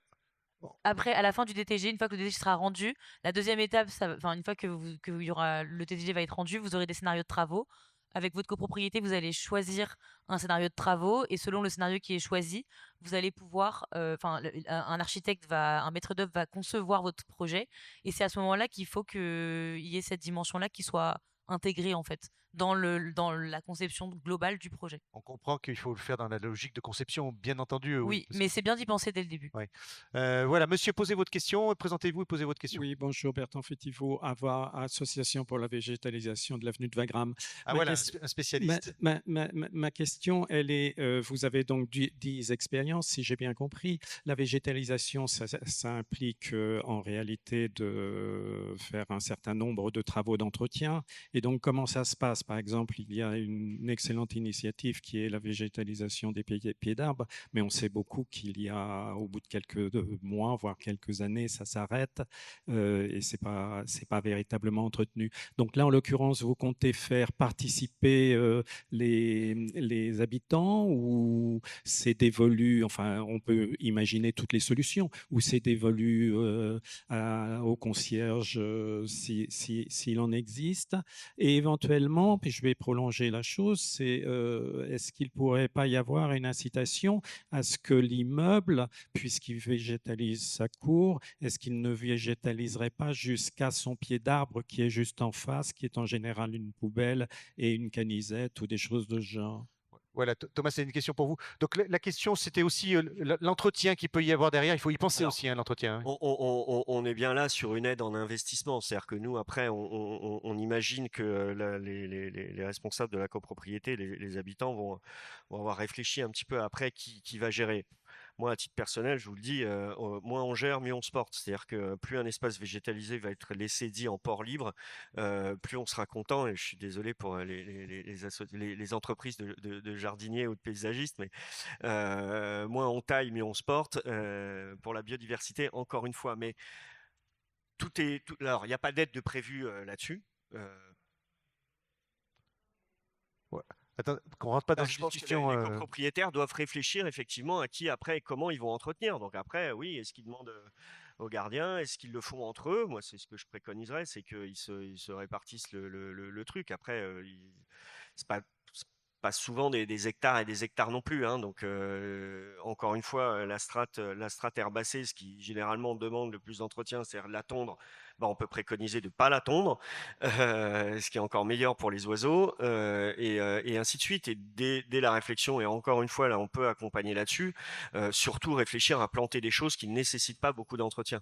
Après, à la fin du DTG, une fois que le DTG sera rendu, la deuxième étape, une fois que le DTG va être rendu, vous aurez des scénarios de travaux. Avec votre copropriété, vous allez choisir un scénario de travaux et selon le scénario qui est choisi, vous allez pouvoir, un architecte un maître d'œuvre va concevoir votre projet et c'est à ce moment-là qu'il faut qu'il y ait cette dimension-là qui soit intégrés en fait dans la conception globale du projet. On comprend qu'il faut le faire dans la logique de conception, bien entendu. Oui, mais c'est bien d'y penser dès le début. Ouais. Voilà, monsieur, posez votre question, présentez-vous et posez votre question. Oui, bonjour, Bertrand Fétiveau, AVA, Association pour la végétalisation de l'avenue de Wagram. Ah voilà, un spécialiste. Ma question, elle est, vous avez donc 10 expériences, si j'ai bien compris. La végétalisation, ça implique en réalité de faire un certain nombre de travaux d'entretien. Et donc, comment ça se passe? Par exemple, il y a une excellente initiative qui est la végétalisation des pieds d'arbres, mais on sait beaucoup qu'il y a, au bout de quelques mois, voire quelques années, ça s'arrête et c'est pas véritablement entretenu. Donc là, en l'occurrence, vous comptez faire participer les habitants, ou c'est dévolu, enfin, on peut imaginer toutes les solutions, ou c'est dévolu au concierge s'il en existe, et éventuellement, puis je vais prolonger la chose, c'est est-ce qu'il ne pourrait pas y avoir une incitation à ce que l'immeuble, puisqu'il végétalise sa cour, est-ce qu'il ne végétaliserait pas jusqu'à son pied d'arbre qui est juste en face, qui est en général une poubelle et une canisette ou des choses de ce genre? Voilà, Thomas, c'est une question pour vous. Donc la question, c'était aussi l'entretien qu'il peut y avoir derrière. Il faut y penser aussi, hein, l'entretien. On est bien là sur une aide en investissement. C'est-à-dire que nous, après, on imagine que les responsables de la copropriété, les habitants vont avoir réfléchi un petit peu après qui va gérer. Moi, à titre personnel, je vous le dis, moins on gère, mieux on se porte. C'est-à-dire que plus un espace végétalisé va être laissé dit en port libre, plus on sera content. Et je suis désolé pour les entreprises de jardiniers ou de paysagistes, mais moins on taille, mieux on se porte. Pour la biodiversité, encore une fois. Mais alors, il n'y a pas d'aide de prévu là-dessus. Ouais. Attends, qu'on rentre pas dans je pense que les copropriétaires doivent réfléchir effectivement à qui après et comment ils vont entretenir. Donc après, oui, est-ce qu'ils demandent aux gardiens, est-ce qu'ils le font entre eux? Moi, c'est ce que je préconiserais, c'est qu'ils se répartissent le truc. Après, c'est pas souvent des hectares et des hectares non plus, hein. Donc encore une fois, la strate herbacée, ce qui généralement demande le plus d'entretien, c'est la tondre. On peut préconiser de ne pas la tondre, ce qui est encore meilleur pour les oiseaux, et ainsi de suite. Et dès la réflexion, et encore une fois, là, on peut accompagner là-dessus, surtout réfléchir à planter des choses qui ne nécessitent pas beaucoup d'entretien.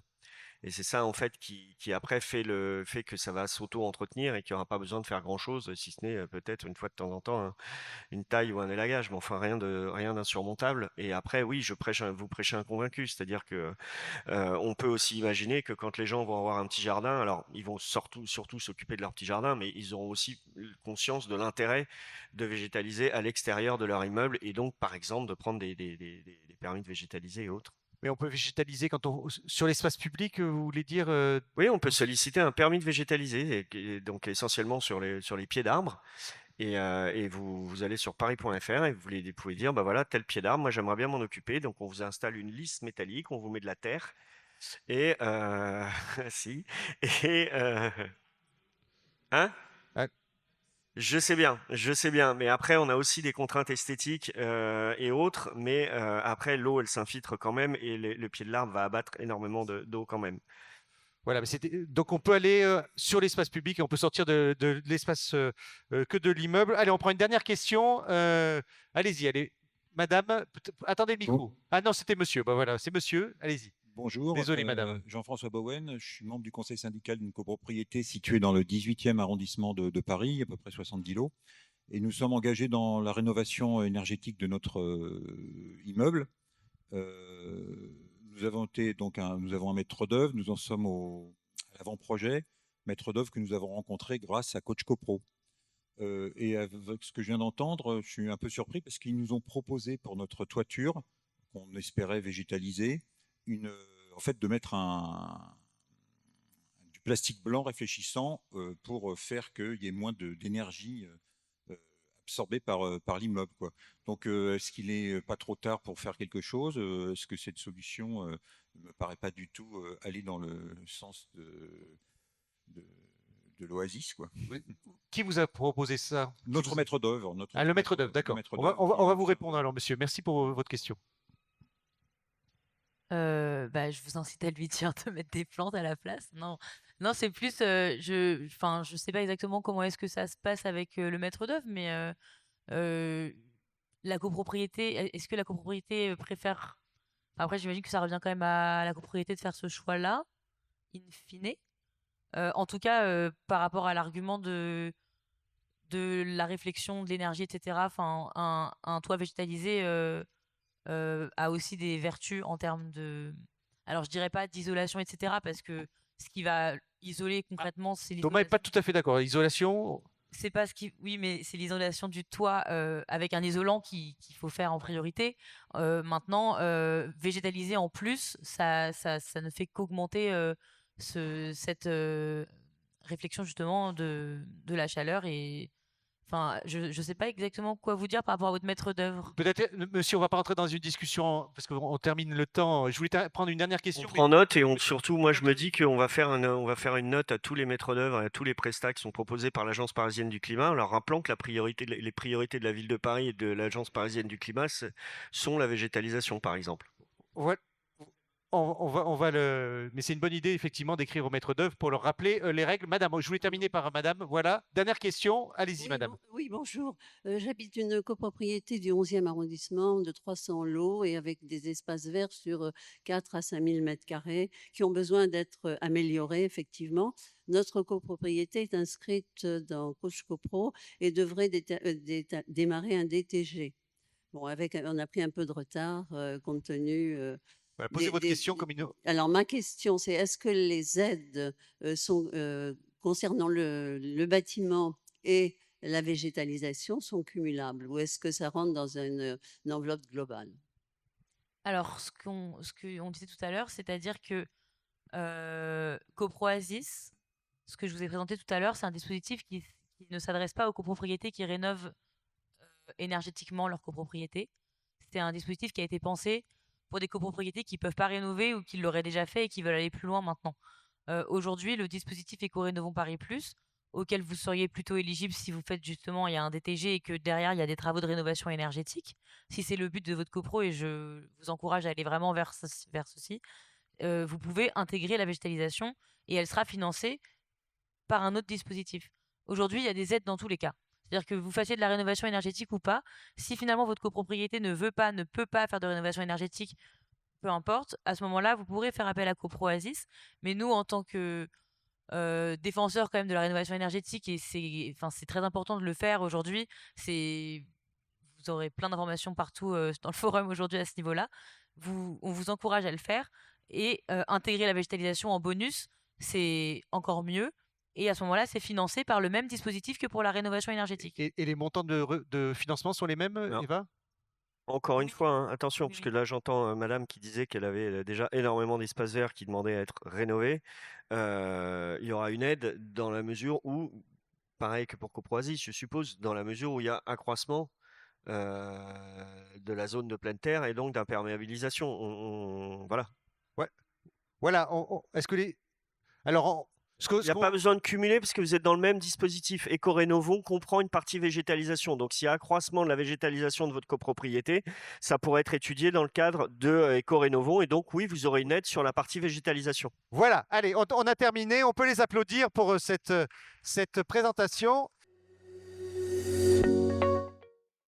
Et c'est ça en fait qui après fait que ça va s'auto-entretenir et qu'il n'y aura pas besoin de faire grand-chose, si ce n'est peut-être une fois de temps en temps une taille ou un élagage, mais enfin rien d'insurmontable. Et après, oui, vous prêchez un convaincu, c'est-à-dire que on peut aussi imaginer que quand les gens vont avoir un petit jardin, alors ils vont surtout s'occuper de leur petit jardin, mais ils auront aussi conscience de l'intérêt de végétaliser à l'extérieur de leur immeuble, et donc par exemple de prendre des permis de végétaliser et autres. Mais on peut végétaliser sur l'espace public, vous voulez dire Oui, on peut solliciter un permis de végétaliser, et donc essentiellement sur les pieds d'arbres. Et vous allez sur paris.fr et vous pouvez dire, bah voilà, tel pied d'arbre, moi j'aimerais bien m'en occuper. Donc on vous installe une lisse métallique, on vous met de la terre, et si, et hein? Je sais bien, mais après on a aussi des contraintes esthétiques et autres, mais après l'eau elle s'infiltre quand même, et le pied de l'arbre va abattre énormément d'eau quand même. Voilà, donc on peut aller sur l'espace public et on peut sortir de l'espace que de l'immeuble. Allez, on prend une dernière question. Allez-y, allez. Madame, attendez le micro. Bon. Ah non, c'était monsieur. Bah voilà, c'est monsieur. Allez-y. Bonjour. Désolé, madame. Jean-François Bowen, je suis membre du conseil syndical d'une copropriété située dans le 18e arrondissement de Paris, à peu près 70 lots. Et nous sommes engagés dans la rénovation énergétique de notre immeuble. Nous avons un maître d'œuvre, nous en sommes à l'avant-projet, maître d'œuvre que nous avons rencontré grâce à Coach CoPro. Et avec ce que je viens d'entendre, je suis un peu surpris parce qu'ils nous ont proposé pour notre toiture, qu'on espérait végétaliser, en fait de mettre du plastique blanc réfléchissant pour faire qu'il y ait moins d'énergie absorbée par l'immeuble, quoi. Donc, est-ce qu'il n'est pas trop tard pour faire quelque chose? Est-ce que cette solution ne me paraît pas du tout aller dans le sens de l'oasis, quoi? Qui vous a proposé ça? Notre maître d'œuvre. Le maître d'œuvre, d'accord. On va vous répondre alors, monsieur. Merci pour votre question. je vous incite à lui dire de mettre des plantes à la place. Non, non, c'est plus, je sais pas exactement comment est-ce que ça se passe avec le maître d'œuvre, mais la copropriété, est-ce que la copropriété préfère. Enfin, après, j'imagine que ça revient quand même à la copropriété de faire ce choix-là, in fine. En tout cas, par rapport à l'argument de la réflexion de l'énergie, etc. Enfin, un toit végétalisé a aussi des vertus en termes de. Alors, je dirais pas d'isolation, etc. Parce que ce qui va isoler concrètement, c'est Thomas n'est l'isolation. pas tout à fait d'accord. Isolation, C'est pas ce qui. Oui, mais c'est l'isolation du toit avec un isolant qu'il faut faire en priorité. Maintenant, végétaliser en plus, ça ne fait qu'augmenter cette réflexion justement de la chaleur et. Enfin, je sais pas exactement quoi vous dire par rapport à votre maître d'œuvre. peut-être, monsieur, on va pas rentrer dans une discussion parce qu'on termine le temps. Je voulais prendre une dernière On question. prend note et surtout, moi, je me dis qu'on va faire une note à tous les maîtres d'œuvre et à tous les prestats qui sont proposés par l'Agence parisienne du climat, en leur rappelant que les priorités de la ville de Paris et de l'Agence parisienne du climat sont la végétalisation, par exemple. On va mais c'est une bonne idée effectivement d'écrire aux maîtres d'œuvre pour leur rappeler les règles. Madame, je voulais terminer par madame. Voilà, dernière question. Allez-y, madame. Oui, bonjour. J'habite une copropriété du 11e arrondissement de 300 lots et avec des espaces verts sur 4 à 5 000 mètres carrés qui ont besoin d'être améliorés, effectivement. Notre copropriété est inscrite dans Coach Copro et devrait démarrer un DTG. Bon, on a pris un peu de retard compte tenu. Voilà, posez votre question comme une. Alors, ma question, c'est est-ce que les aides sont, concernant le bâtiment et la végétalisation sont cumulables ou est-ce que ça rentre dans une enveloppe globale? Alors, ce qu'on disait tout à l'heure, c'est-à-dire que CoproASIS, ce que je vous ai présenté tout à l'heure, c'est un dispositif qui ne s'adresse pas aux copropriétés qui rénovent énergétiquement leur copropriété. C'est un dispositif qui a été pensé pour des copropriétés qui ne peuvent pas rénover ou qui l'auraient déjà fait et qui veulent aller plus loin maintenant. Aujourd'hui, le dispositif Éco-Rénovons Paris Plus, auquel vous seriez plutôt éligible si vous faites justement, il y a un DTG et que derrière, il y a des travaux de rénovation énergétique. Si c'est le but de votre copro, et je vous encourage à aller vraiment vers ceci, vous pouvez intégrer la végétalisation et elle sera financée par un autre dispositif. Aujourd'hui, il y a des aides dans tous les cas. C'est-à-dire que vous fassiez de la rénovation énergétique ou pas, si finalement votre copropriété ne peut pas faire de rénovation énergétique, peu importe, à ce moment-là, vous pourrez faire appel à CoproASIS. Mais nous, en tant que défenseurs quand même de la rénovation énergétique, et c'est très important de le faire aujourd'hui, vous aurez plein d'informations partout dans le forum aujourd'hui à ce niveau-là. On vous encourage à le faire et intégrer la végétalisation en bonus, c'est encore mieux. Et à ce moment-là, c'est financé par le même dispositif que pour la rénovation énergétique. Et les montants de financement sont les mêmes, Eva? Encore une fois, hein, attention, parce que là j'entends madame qui disait qu'elle avait déjà énormément d'espaces verts qui demandaient à être rénovés. Il y aura une aide dans la mesure où, pareil que pour CoproASIS, je suppose, dans la mesure où il y a accroissement de la zone de pleine terre et donc d'imperméabilisation. Voilà. Ouais. Voilà. Est-ce que les. Alors, il n'y a pas besoin de cumuler parce que vous êtes dans le même dispositif. Éco-Rénovons comprend une partie végétalisation. Donc, s'il y a accroissement de la végétalisation de votre copropriété, ça pourrait être étudié dans le cadre de Éco-Rénovons. Et donc, oui, vous aurez une aide sur la partie végétalisation. Voilà. Allez, on a terminé. On peut les applaudir pour cette présentation.